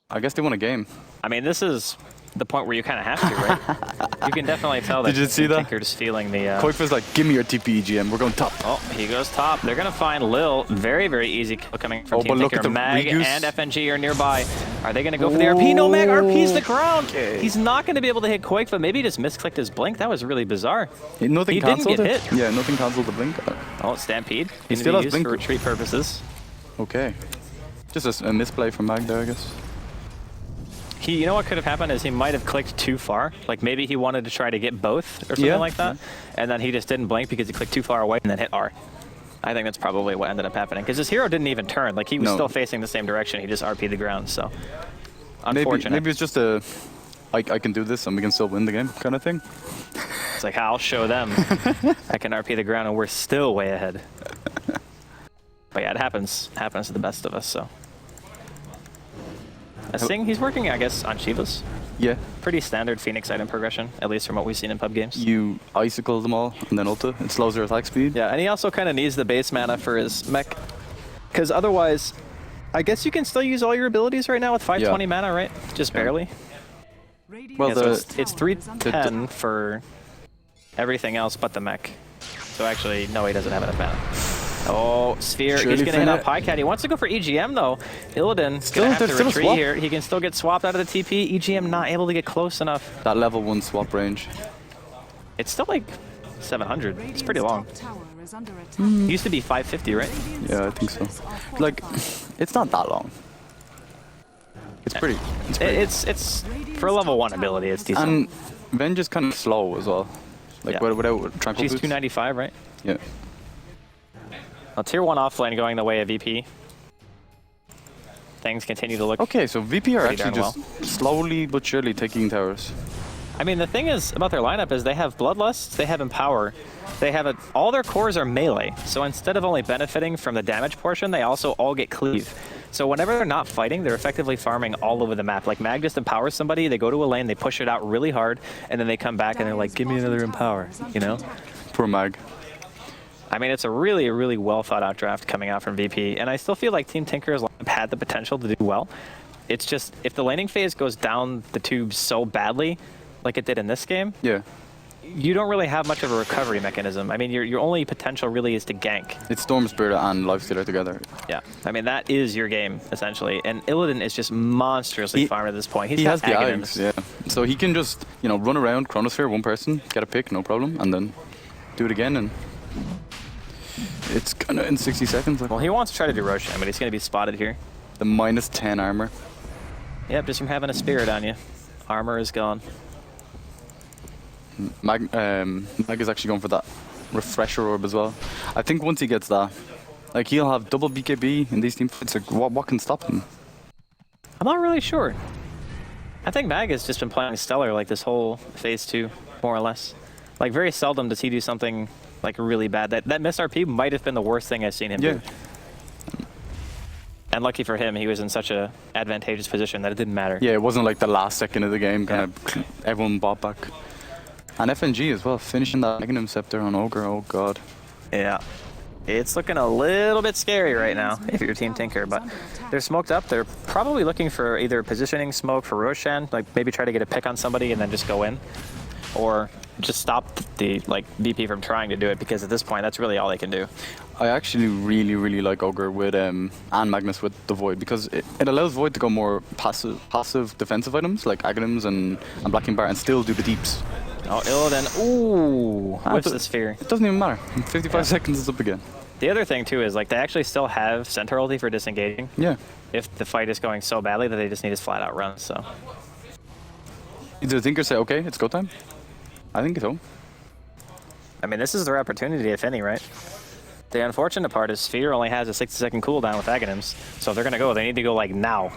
I guess they won a game. I mean, this is the point where you kind of have to, right? You can definitely tell that. Did you see that? Tinker's feeling the... Quakefa's like, give me your TP, EGM. We're going top. Oh, he goes top. They're going to find Lil. Very, very easy kill coming from but Team look Tinker. at the Mag reuse. and FNG are nearby. Are they going to go for the RP? No, Mag RP's the ground. Okay. He's not going to be able to hit Quakefa. Maybe he just misclicked his blink. That was really bizarre. Nothing He didn't cancelled get it? hit. Yeah, nothing cancelled the blink. Oh, Stampede. He Gonna still be has used blink. for retreat purposes. Okay. Just a misplay from Mag there, I guess. You know what could have happened is he might have clicked too far. Like maybe he wanted to try to get both or something like that. And then he just didn't blink because he clicked too far away and then hit R. I think that's probably what ended up happening. Because his hero didn't even turn. Like he was still facing the same direction. He just RP'd the ground. So unfortunate. Maybe it's just I can do this and we can still win the game kind of thing. It's like, I'll show them. I can RP the ground and we're still way ahead. But yeah, it happens. It happens to the best of us, so. Sing, he's working, I guess, on Shivas. Yeah. Pretty standard Phoenix item progression, at least from what we've seen in pub games. You icicle them all and then ulta. It slows their attack speed. Yeah, and he also kind of needs the base mana for his mech. Because otherwise, I guess you can still use all your abilities right now with 520 mana, right? Just barely. Well, Yeah, so it's 310 for everything else but the mech. So actually, no, he doesn't have enough mana. Oh, Sphere, he's going to hit out Pycat. He wants to go for EGM, though. Illidan's going to have to retreat here. He can still get swapped out of the TP. EGM not able to get close enough. That level 1 swap range. It's still like 700. It's pretty long. It used to be 550, right? Yeah, I think so. Like, it's not that long. It's pretty. It's for a level 1 ability, it's decent. And Venge is kind of slow as well. Like, without tranquil She's boots. 295, right? Yeah. Well, tier 1 offlane going the way of VP. Things continue to look Okay, so VP are pretty actually darn just slowly but surely taking towers. I mean, the thing is about their lineup is they have Bloodlust, they have Empower, they have all their cores are melee. So instead of only benefiting from the damage portion, they also all get cleave. So whenever they're not fighting, they're effectively farming all over the map. Like Mag just empowers somebody, they go to a lane, they push it out really hard, and then they come back and they're like, give me another Empower, you know? Poor Mag. I mean, it's a really well thought out draft coming out from VP, and I still feel like Team Tinker's had the potential to do well. It's just, if the laning phase goes down the tubes so badly, like it did in this game, Yeah. you don't really have much of a recovery mechanism. I mean, your only potential really is to gank. It's Storm Spirit and Lifestealer together. Yeah, I mean, that is your game, essentially. And Illidan is just monstrously farmed at this point. He has the Aghanims, yeah. So he can just, you know, run around, Chronosphere, one person, get a pick, no problem, and then do it again, and it's kind of in 60 seconds. Like, Well, he wants to try to do Roshan, but he's going to be spotted here. the minus 10 armor. Yep, just from having a spirit on you. Armor is gone. Mag is actually going for that refresher orb as well. I think once he gets that, like, he'll have double BKB in these team fights. Like, what can stop him? I'm not really sure. I think Mag has just been playing stellar like this whole phase 2, more or less. Like, very seldom does he do something like really bad. That missed RP might have been the worst thing I've seen him do. And lucky for him, he was in such a advantageous position that it didn't matter. Yeah, it wasn't like the last second of the game, kind of everyone bought back. And FNG as well, finishing that Aghanim Scepter on Ogre, oh god. Yeah. It's looking a little bit scary right now if you're Team Tinker, but they're smoked up. They're probably looking for either positioning smoke for Roshan, like maybe try to get a pick on somebody and then just go in, or just stop the VP from trying to do it, because at this point that's really all they can do. I actually really like Ogre with and Magnus with the Void, because it allows Void to go more passive defensive items like Aghanims and Blacking Bar and still do the deeps. Oh, Illidan, ooh, whiffs the sphere. It doesn't even matter. 55 seconds is up again. The other thing too is like they actually still have Centaur ulti for disengaging. Yeah. If the fight is going so badly that they just need his flat out run, so. Did the Tinker say, okay, it's go time? I think so. I mean, this is their opportunity, if any, right? The unfortunate part is Sphere only has a 60-second cooldown with Aghanims, so if they're gonna go, they need to go like now.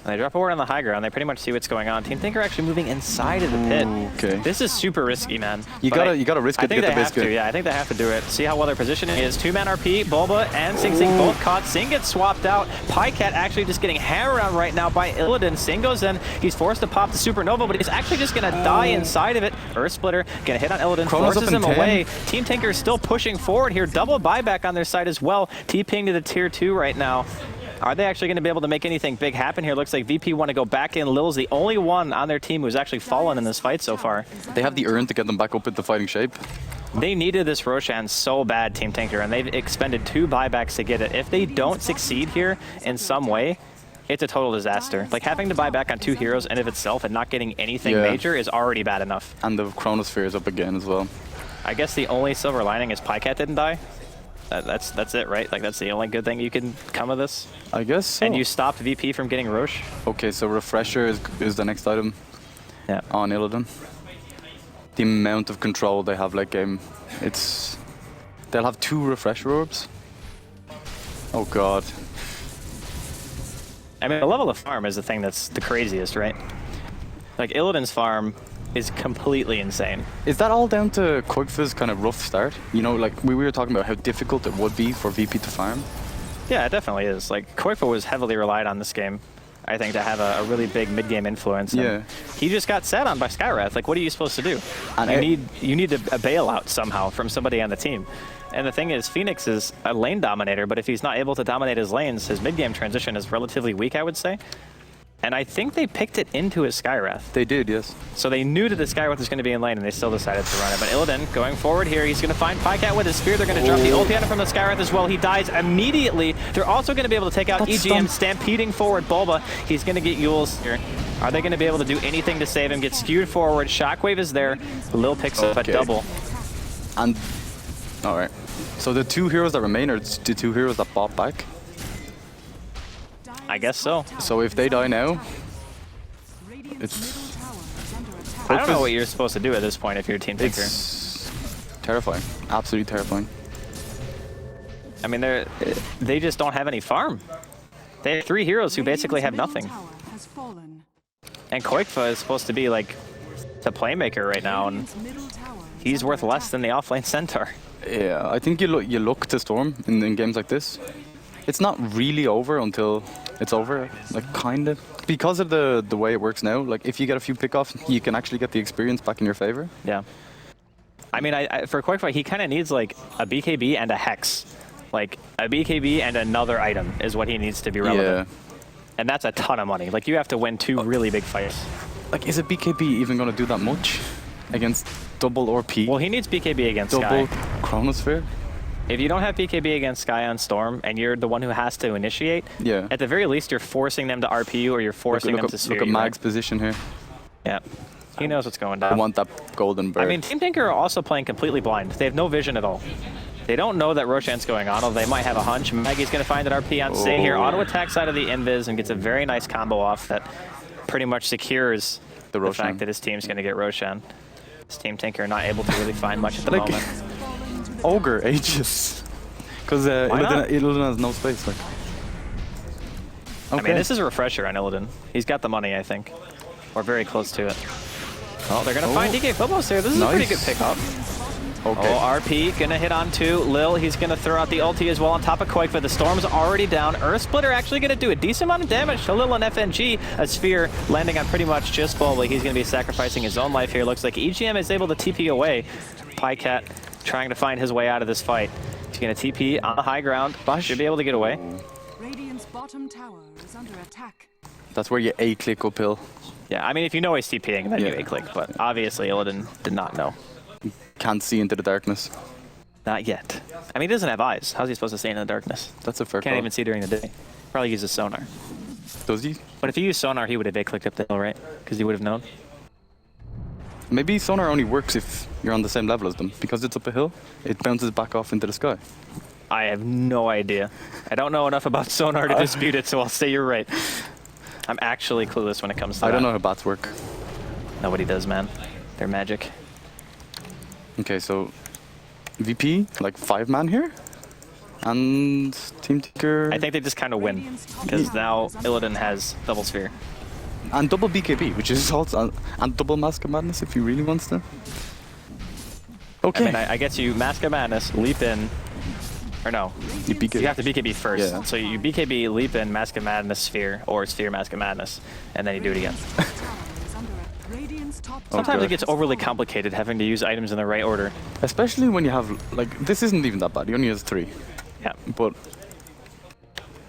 And they drop a ward on the high ground. They pretty much see what's going on. Team Tinker actually moving inside of the pit. Okay. This is super risky, man. You gotta risk it to get the biscuit. Yeah, I think they have to do it. See how well their positioning is. 2-man RP, Bulba and Sing both caught. Sing gets swapped out. Pycat actually just getting hammered on right now by Illidan. Sing goes in. He's forced to pop the Supernova, but he's actually just gonna die inside of it. Earth Splitter gonna hit on Illidan, forces him away. Team Tinker is still pushing forward here. Double buyback on their side as well. T-ping to the tier 2 right now. Are they actually going to be able to make anything big happen here? Looks like VP want to go back in. Lil's the only one on their team who's actually fallen in this fight so far. They have the urn to get them back up into fighting shape. They needed this Roshan so bad, Team Tinker, and they've expended 2 buybacks to get it. If they don't succeed here in some way, it's a total disaster. Like, having to buy back on 2 heroes in of itself and not getting anything major is already bad enough. And the Chronosphere is up again as well. I guess the only silver lining is Pycat didn't die. That's it, right? Like, that's the only good thing you can come of this. I guess so. And you stopped VP from getting Roche. Okay, so Refresher is the next item on Illidan. The amount of control they have late game, they'll have 2 Refresher orbs. Oh god. I mean, the level of farm is the thing that's the craziest, right? Like, Illidan's farm is completely insane. Is that all down to Koikfa's kind of rough start? You know, like we were talking about how difficult it would be for VP to farm. Yeah, it definitely is. Like, Koikfa was heavily relied on this game, I think, to have a really big mid-game influence. Yeah. He just got sat on by Skywrath. Like, what are you supposed to do? And you need a bailout somehow from somebody on the team. And the thing is, Phoenix is a lane dominator, but if he's not able to dominate his lanes, his mid-game transition is relatively weak, I would say. And I think they picked it into his Skywrath. They did, yes. So they knew that the Skywrath was going to be in lane, and they still decided to run it. But Illidan going forward here, he's going to find Pycat with his spear. They're going to drop the ulti on him from the Skywrath as well. He dies immediately. They're also going to be able to take out EGM, stampeding forward Bulba. He's going to get Yules here. Are they going to be able to do anything to save him? Get skewed forward. Shockwave is there. Lil picks up a double. And, all right. So the 2 heroes that remain are the 2 heroes that bought back? I guess so. So if they die now, it's... I don't know what you're supposed to do at this point if you're Team Tinker. It's terrifying. Absolutely terrifying. I mean, they just don't have any farm. They have 3 heroes who basically have nothing. And Koikfa is supposed to be like the playmaker right now, and he's worth less than the offlane Centaur. Yeah, I think you look to Storm in games like this. It's not really over until it's over, like, kind of. Because of the way it works now, like, if you get a few pickoffs, you can actually get the experience back in your favor. Yeah. I mean, for Quickfire, he kind of needs like a BKB and a Hex. Like a BKB and another item is what he needs to be relevant. Yeah. And that's a ton of money. Like you have to win 2 really big fights. Like, is a BKB even going to do that much against double RP? Well, he needs BKB against double Sky. Chronosphere? If you don't have BKB against Sky on Storm and you're the one who has to initiate, Yeah. at the very least you're forcing them to RP you or you're forcing them to sphere Look at you, Mag's right? position here. Yeah. He knows what's going I down. want that golden bird. I mean, Team Tinker are also playing completely blind. They have no vision at all. They don't know that Roshan's going on, although they might have a hunch. Maggie's going to find an RP on Say here. Auto attack side of the invis and gets a very nice combo off that pretty much secures the fact that his team's going to get Roshan. His Team Tinker not able to really find much at the moment. Ogre ages. Because Illidan has no space. Like. Okay. I mean, this is a refresher on Illidan. He's got the money, I think. Or very close to it. Oh, they're going to find DK Phobos here. This is a pretty good pickup. Okay. Oh, RP gonna hit on 2. Lil, he's gonna throw out the ulti as well on top of Quake, but the Storm's already down. Earth Splitter actually gonna do a decent amount of damage to Lil and FNG. A sphere landing on pretty much just Bulba. He's gonna be sacrificing his own life here. Looks like EGM is able to TP away. Pycat trying to find his way out of this fight. He's gonna TP on the high ground. Should be able to get away. Radiant's bottom tower is under attack. That's where you A-click uphill. Yeah, I mean, if you know he's TPing, then you A-click, but obviously Illidan did not know. Can't see into the darkness. Not yet. I mean, he doesn't have eyes. How's he supposed to see in the darkness? That's a fair Can't call. even see during the day. Probably uses sonar. Does he? But if he used sonar, he would have clicked up the hill, right? Because he would have known. Maybe sonar only works if you're on the same level as them. Because it's up a hill, it bounces back off into the sky. I have no idea. I don't know enough about sonar to dispute it, so I'll say you're right. I'm actually clueless when it comes to that. I don't know how bats work. Nobody does, man. They're magic. Okay, so VP, like 5-man here? And Team Tinker... I think they just kind of win. Because now Illidan has double sphere. And double BKB, which is also... And double Mask of Madness if he really wants to. Okay. I mean, I get you Mask of Madness, leap in... Or no, You BKB. you have to BKB first. Yeah. So you BKB, leap in, Mask of Madness, Sphere, or Sphere, Mask of Madness, and then you do it again. Sometimes it gets overly complicated having to use items in the right order. Especially when you have... Like, this isn't even that bad. He only has 3. Yeah. But...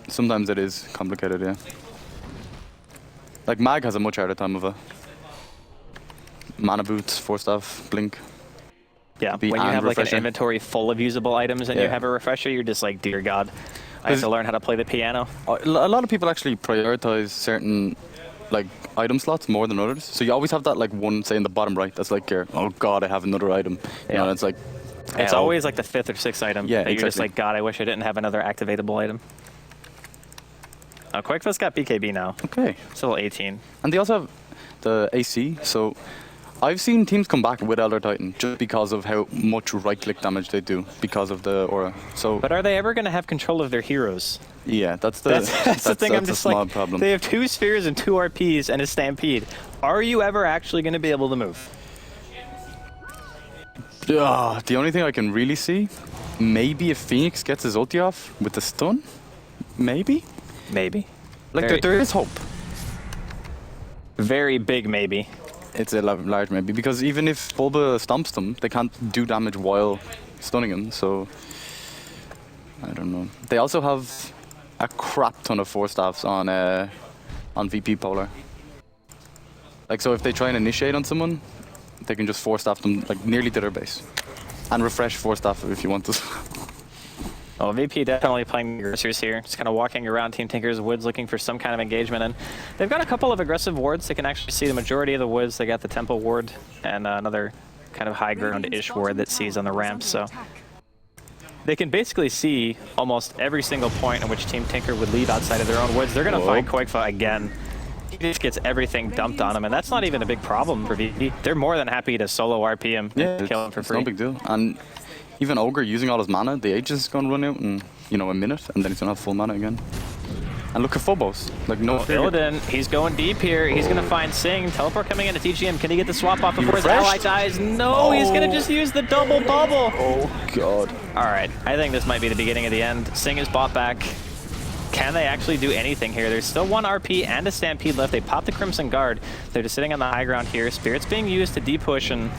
Sometimes it is complicated, yeah. Like, Mag has a much harder time of a... Mana Boots, Force Staff, Blink. Yeah, Be when you and have like an refresher. inventory full of usable items and you Yeah. have a refresher, you're just like, dear God, I have to learn how to play the piano. A lot of people actually prioritize certain like item slots more than others. So you always have that like one, say in the bottom right, that's like your, oh God, I have another item. You know, and it's like... It's hell. always like the 5th or 6th item Yeah, that you're just exactly. like, God, I wish I didn't have another activatable item. Quakefoot's got BKB now. Okay. Still 18. And they also have the AC, so... I've seen teams come back with Elder Titan just because of how much right-click damage they do because of the aura. So, But are they ever going to have control of their heroes? yeah, that's the That's the thing. I'm that's just a small like, problem. they have 2 spheres and 2 RPs and a stampede. Are you ever actually going to be able to move? The only thing I can really see, maybe if Phoenix gets his ulti off with the stun, maybe. Maybe. Like Very- there is hope. Very big maybe. It's a large maybe because even if Bulba stomps them, they can't do damage while stunning him. So I don't know. They also have a crap ton of 4-staffs on VP Polar. Like so, if they try and initiate on someone, they can just 4-staff them like nearly to their base, and refresh 4-staff if you want to. Well, VP definitely playing the aggressors here. Just kind of walking around Team Tinker's woods looking for some kind of engagement. And they've got a couple of aggressive wards. They can actually see the majority of the woods. They got the Temple ward and another kind of high ground-ish ward that sees on the ramp. So they can basically see almost every single point in which Team Tinker would leave outside of their own woods. They're going to find Quakefa again. He just gets everything dumped on him, and that's not even a big problem for VP. They're more than happy to solo RP him and kill him for free. No big deal. And even Ogre using all his mana, the Aegis is going to run out in, you know, a minute, and then he's going to have full mana again. And look at Phobos. Like, no fear. Illidan, he's going deep here. He's going to find Sing. Teleport coming into TGM. Can he get the swap off before his ally dies? No, he's going to just use the double bubble. Oh, God. All right, I think this might be the beginning of the end. Sing is bought back. Can they actually do anything here? There's still 1 RP and a Stampede left. They pop the Crimson Guard. They're just sitting on the high ground here. Spirit's being used to de-push, and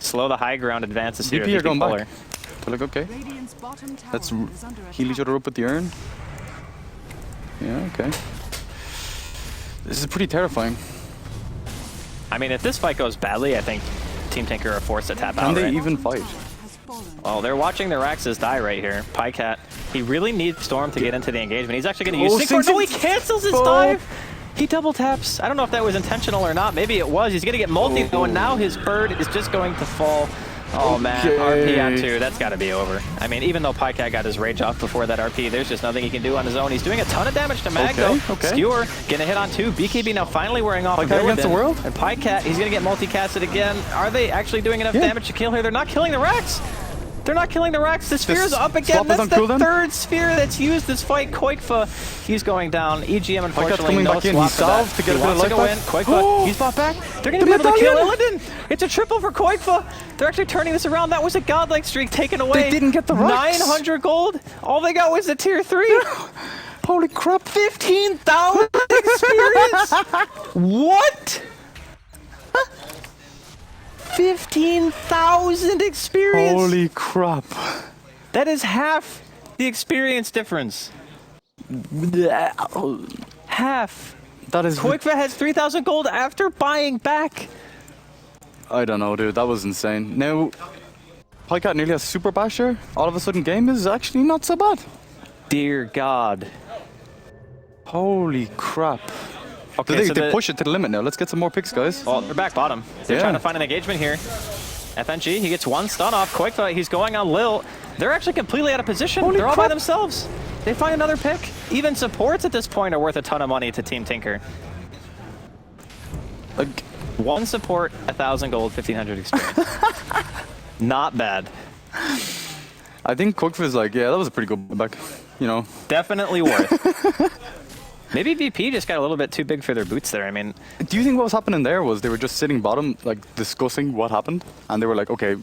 slow the high ground advances here. VP are going polar. back. They're like, okay, Radiant's bottom tower let's is under heal each attack. other up with the urn. Yeah, okay. This is pretty terrifying. I mean, if this fight goes badly, I think Team Tinker are forced to tap Can out, they right? even fight? Has fallen. Well, they're watching their Raxes die right here. Pycat, he really needs Storm to get into the engagement. He's actually going to use Sync Force. No, he cancels his dive! He double taps. I don't know if that was intentional or not. Maybe it was. He's going to get multi though, and now his bird is just going to fall. Oh man, RP on 2, that's got to be over. I mean, even though Pycat got his rage off before that RP, there's just nothing he can do on his own. He's doing a ton of damage to Mag though. Skewer, getting a hit on 2. BKB now finally wearing off. Pycat against the world? And Pycat, he's going to get multicasted again. Are they actually doing enough damage to kill here? They're not killing the Rax. They're not killing the Rax. The sphere's up again. That's the third sphere that's used this fight. Koikfa, he's going down. EGM, unfortunately, coming no back in. swap He for that. solved to get He a bit of wants to life go in. back. Koikfa, he's bought back. They're going to be able to kill Illidan. It's a triple for Koikfa. They're actually turning this around. That was a godlike streak taken away. They didn't get the Rax. 900 gold. All they got was a tier 3. Holy crap. 15,000 experience. What? 15,000 experience. Holy crap. That is half the experience difference. Half. That is... Koikfa has 3,000 gold after buying back. I don't know, dude. That was insane. Now, Pycat nearly has Super Basher. All of a sudden, game is actually not so bad. Dear God. Holy crap. Okay, They push it to the limit now. Let's get some more picks, guys. Well, they're back bottom. They're trying to find an engagement here. FNG, he gets one stun off. Koikfa, he's going on Lil. They're actually completely out of position. They're all by themselves. They find another pick. Even supports at this point are worth a ton of money to Team Tinker. Like, one support, 1,000 gold, 1,500 experience. Not bad. I think Koikfa is like, yeah, that was a pretty good back. You know. Definitely worth. Maybe VP just got a little bit too big for their boots there. I mean, do you think what was happening there was they were just sitting bottom, like discussing what happened, and they were like, okay,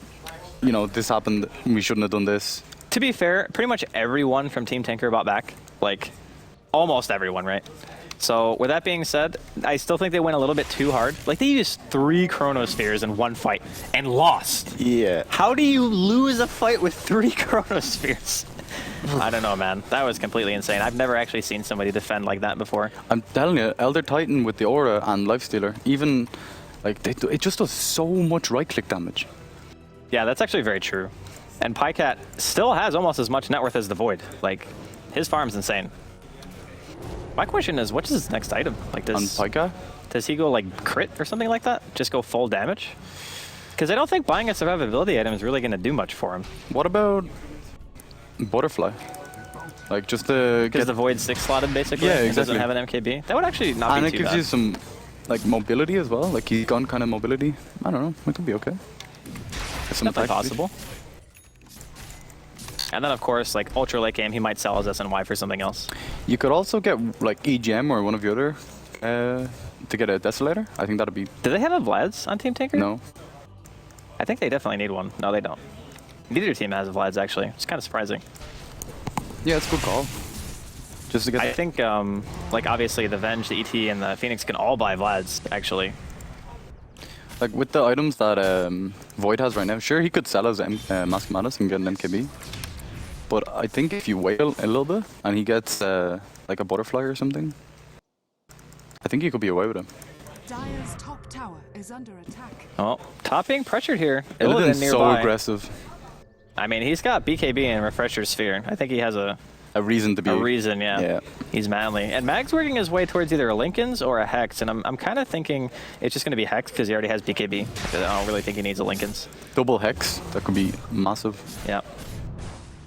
you know, this happened. We shouldn't have done this. To be fair, pretty much everyone from Team Tinker bought back. Like, almost everyone, right? So, with that being said, I still think they went a little bit too hard. Like, they used 3 Chronospheres in one fight and lost. Yeah. How do you lose a fight with 3 Chronospheres? I don't know, man. That was completely insane. I've never actually seen somebody defend like that before. I'm telling you, Elder Titan with the Aura and Lifestealer, even, like, it just does so much right-click damage. Yeah, that's actually very true. And Pycat still has almost as much net worth as the Void. Like, his farm's insane. My question is, what is his next item? Like, does he go like crit or something like that? Just go full damage? Because I don't think buying a survivability item is really going to do much for him. What about Butterfly? Like, just to Because the Void's 6 slotted basically. Yeah, It exactly. doesn't have an MKB. That would actually not and be it too gives bad. you some, like, mobility as well. Like, he's gun kind of mobility. I don't know. It could be okay. Some Definitely attack speed. possible. And then, of course, like ultra late game, he might sell his SNY for something else. You could also get like EGM or one of the other to get a Desolator. I think that'd be. Do they have a Vlad's on Team Tinker? No. I think they definitely need one. No, they don't. Neither team has a Vlad's actually. It's kind of surprising. Yeah, it's a good call. Just to get. I think, like obviously the Venge, the ET, and the Phoenix can all buy Vlad's actually. Like with the items that Void has right now, sure he could sell as Mask Madness and get an MKB. But I think if you wait a little bit and he gets like a Butterfly or something, I think you could be away with him. Dire's top tower is under attack. Oh, top being pressured here. Illidan's nearby. so aggressive. I mean, he's got BKB and Refresher Sphere. I think he has a reason to be. A reason, yeah. He's manly. And Mag's working his way towards either a Linken's or a Hex, and I'm kind of thinking it's just going to be Hex because he already has BKB. I don't really think he needs a Linken's. Double Hex, that could be massive. Yeah.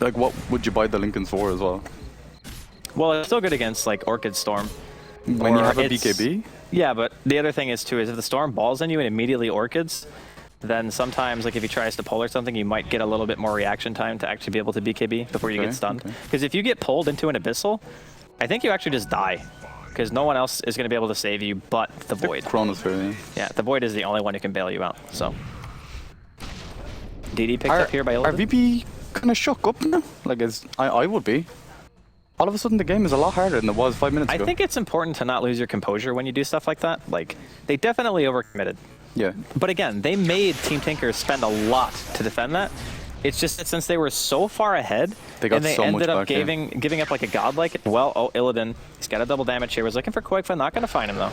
Like, what would you buy the Linken's for as well? Well, it's still good against, like, Orchid Storm. When you have a BKB? Yeah, but the other thing is, too, is if the Storm balls on you and immediately Orchids, then sometimes, like, if he tries to pull or something, you might get a little bit more reaction time to actually be able to BKB before you get stunned. Because if you get pulled into an Abyssal, I think you actually just die. Because no one else is going to be able to save you but the Void. Chronosphere, yeah, the Void is the only one who can bail you out, so. DD picked up here by Illidan. Are VP kind of shook up now? Like, I would be. All of a sudden, the game is a lot harder than it was 5 minutes ago. I think it's important to not lose your composure when you do stuff like that. Like, they definitely overcommitted. Yeah. But again, they made Team Tinker spend a lot to defend that. It's just that since they were so far ahead, They got and they so ended much up back, yeah. giving up like a godlike. Well, oh, Illidan, he's got a double damage here. Was looking for Koikfa, not going to find him though.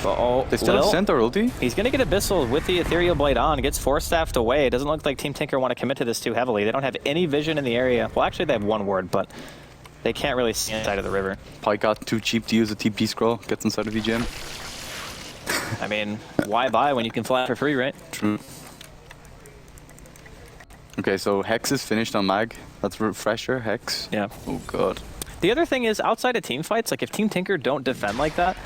But, oh, They still have Centaur ulti? He's going to get Abyssal with the Ethereal Blade on. Gets Force Staffed away. It doesn't look like Team Tinker want to commit to this too heavily. They don't have any vision in the area. Well, actually, they have one ward, but they can't really see inside of the river. Pycat too cheap to use a TP scroll. Gets inside of VGM. I mean, why buy when you can fly for free, right? True. Okay, so Hex is finished on Mag. That's refresher, Hex. Yeah. Oh god. The other thing is, outside of team fights, like if Team Tinker don't defend like that,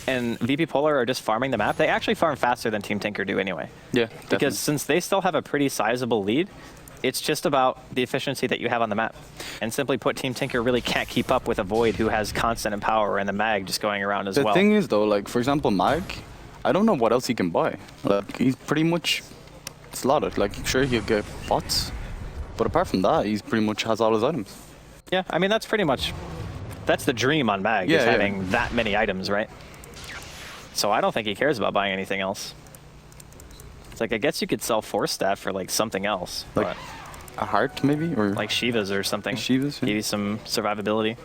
and VP Polar are just farming the map, they actually farm faster than Team Tinker do anyway. Yeah, definitely. Because since they still have a pretty sizable lead, it's just about the efficiency that you have on the map. And simply put, Team Tinker really can't keep up with a Void who has constant power and the Mag just going around as well. The thing is though, like for example Mag, I don't know what else he can buy. Like he's pretty much slotted. Like sure he'll get bots, but apart from that, he's pretty much has all his items. Yeah, I mean that's pretty much, that's the dream on Mag, is having that many items, right? So I don't think he cares about buying anything else. It's like, I guess you could sell Force Staff for like something else. Like a heart maybe? Or like Shivas or something. Shivas, yeah. Give you some survivability.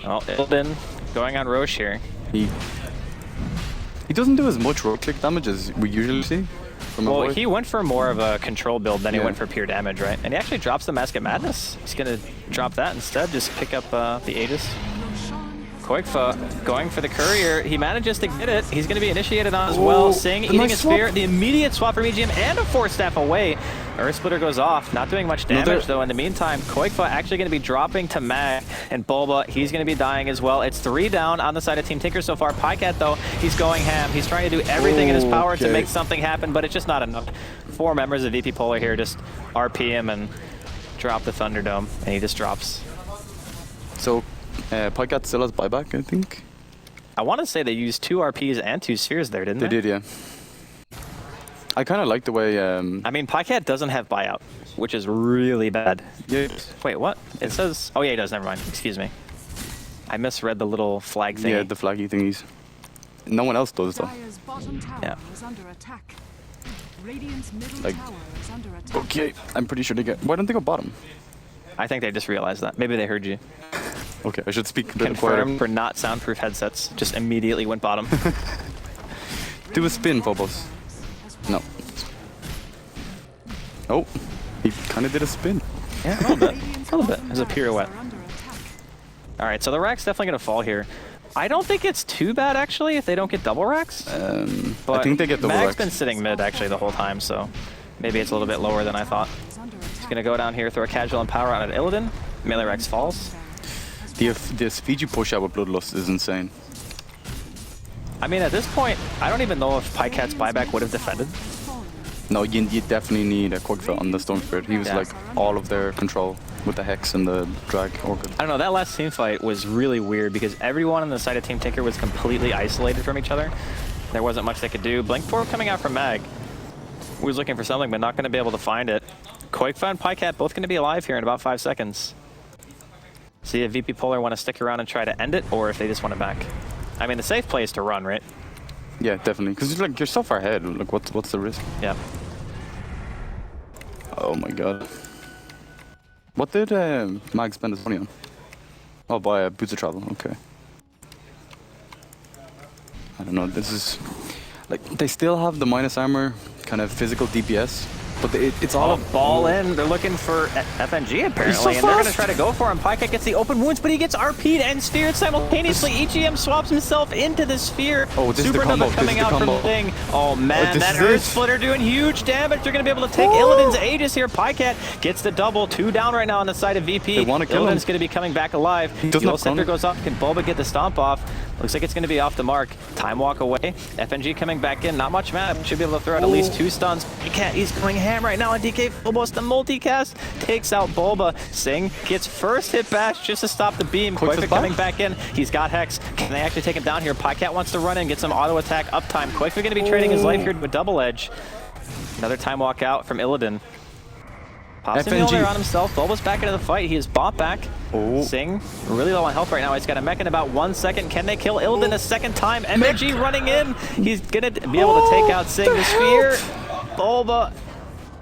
Oh, Illidan going on Roche here. He doesn't do as much rogue click damage as we usually see from a Well, Void. he went for more of a control build than he Yeah. went for pure damage, right? And he actually drops the Mask of Madness. He's going to drop that instead, just pick up the Aegis. Koikfa going for the courier. He manages to get it. He's going to be initiated on as well. Sing eating nice a spear. swap. The immediate swap from EGM and a Force Staff away. Earth Splitter goes off. Not doing much damage though. In the meantime, Koikfa actually going to be dropping to Mag. And Bulba, he's going to be dying as well. It's 3 down on the side of Team Tinker so far. Pycat though, he's going ham. He's trying to do everything in his power to make something happen, but it's just not enough. 4 members of VP Polar here just RP him and drop the Thunderdome. And he just drops. So Pycat still has buyback, I think. I want to say they used 2 RPs and 2 spheres there, didn't they? They did, yeah. I kind of like the way. I mean, Pycat doesn't have buyout, which is really bad. Yeah. Wait, what? It says... Oh, yeah, he does. Never mind. Excuse me. I misread the little flag thing. Yeah, the flaggy thingies. No one else does though. Dire's bottom tower Yeah. is under attack. Radiant's middle Like- tower is under attack. Okay, I'm pretty sure they get. Why don't they go bottom? I think they just realized that. Maybe they heard you. Okay, I should speak a bit quieter. Confirmed for not soundproof headsets. Just immediately went bottom. Do a spin, Phobos. No. Oh, he kind of did a spin. Yeah, a little bit. Radiant's A little bit. bottom There's a barracks pirouette. are under attack. All right, so the rack's definitely going to fall here. I don't think it's too bad, actually, if they don't get double racks. But I think they get double Mag's racks. been sitting mid, actually, the whole time, so maybe it's a little bit lower than I thought. Is under He's attack. going to go down here, throw a casual and power on at Illidan. Melee Rex falls. The Fiji push out with Bloodlust is insane. I mean, at this point, I don't even know if Pycat's buyback would have defended. No, you definitely need a Quagfa on the Stone Spirit. He was Yeah. like all of their control with the Hex and the Drag Orchid. I don't know, that last team fight was really weird because everyone on the side of Team Tinker was completely isolated from each other. There wasn't much they could do. Blink Form coming out from Mag was looking for something, but not going to be able to find it. Koikfa and Pycat both going to be alive here in about 5 seconds. See if VP Polar want to stick around and try to end it, or if they just want to back. I mean, the safe play is to run, right? Yeah, definitely. Because like you're so far ahead. Like what's the risk? Yeah. Oh my god. What did Mag spend his money on? Oh, buy Boots of Travel. Okay. I don't know. This is like they still have the minus armor, kind of physical DPS, but it's all Ball in. They're looking for FNG apparently, so and they're going to fast. try to go for him. Pycat gets the open wounds, but he gets RP'd and steered simultaneously. EGM swaps himself into the sphere. Oh, this is the combo. Supernova coming This is the out from combo. the thing. Oh man, this that is Earth it. Splitter doing huge damage. They're going to be able to take Illidan's Aegis here. Pycat gets the double. 2 down right now on the side of VP. They wanna kill him. Illidan's going to be coming back alive. He doesn't Dual have Scepter chrono. goes off. Can Bulba get the stomp off? Looks like it's going to be off the mark. Time walk away. FNG coming back in. Not much mana. Should be able to throw out at least 2 stuns. Pycat, he's going ham right now on DK. Almost the multicast takes out Bulba. Sing gets first hit bash just to stop the beam. Quick Koikfa fist coming back. back in. He's got Hex. Can they actually take him down here? Pycat wants to run in, get some auto attack uptime. Koikfa going to be trading his life here with double edge. Another time walk out from Illidan. Pops the Mjolnir on himself. Bulba's back into the fight. He is bought back. Oh. Sing really low on health right now. He's got a mech in about 1 second. Can they kill Illidan a second time? MG running in. He's going to be able to take out Sing. The sphere. Bulba.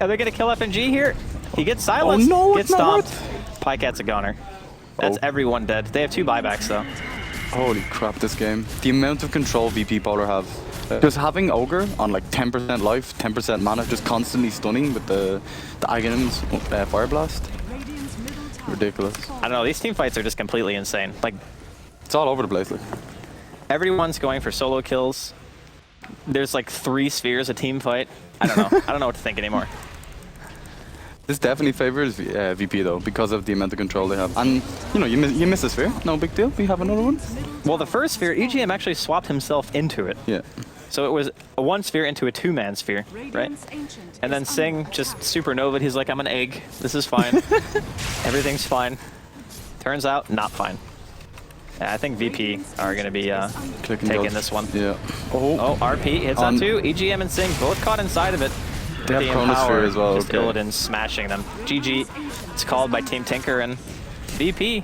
Are they going to kill FNG here? He gets silenced. Oh, no, gets it's not. stomped. Pycat's a goner. That's everyone dead. They have 2 buybacks though. Holy crap, this game. The amount of control VP Polar have. Just having Ogre on like 10% life, 10% mana, just constantly stunning with the Aghanim's Fire Blast. Radiant's middle tower. Ridiculous. I don't know. These team fights are just completely insane. Like, It's all over the place. Like. everyone's going for solo kills. There's like 3 spheres a team fight. I don't know. I don't know what to think anymore. This definitely favors VP though, because of the amount of control they have. And you know, you miss a sphere, no big deal. We have another one. Well, the first sphere, EGM actually swapped himself into it. Yeah. So it was a 1 sphere into a 2-man sphere, right? Radiant's ancient And then is Sing under just attack. supernovaed. He's like, I'm an egg. This is fine. Everything's fine. Turns out, not fine. Yeah, I think VP are going to be Clicking taking goes. this one. Yeah. Oh, RP hits on 2. EGM and Sing both caught inside of it. They have The Chronosphere Empower, as well. just Okay. Illidan smashing them. GG. It's called by Team Tinker and VP.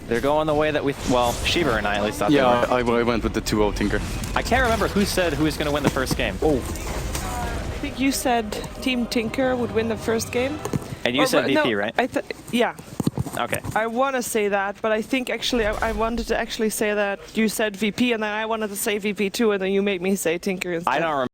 They're going the way that we... Well, Shiva and I at least thought Yeah, they were. I went with the 2-0 Tinker. I can't remember who said who was going to win the first game. Oh. I think you said Team Tinker would win the first game. And you said VP, no, right? Yeah, Okay. I want to say that, but I think actually I wanted to actually say that you said VP, and then I wanted to say VP too, and then you made me say Tinker instead. I don't remember.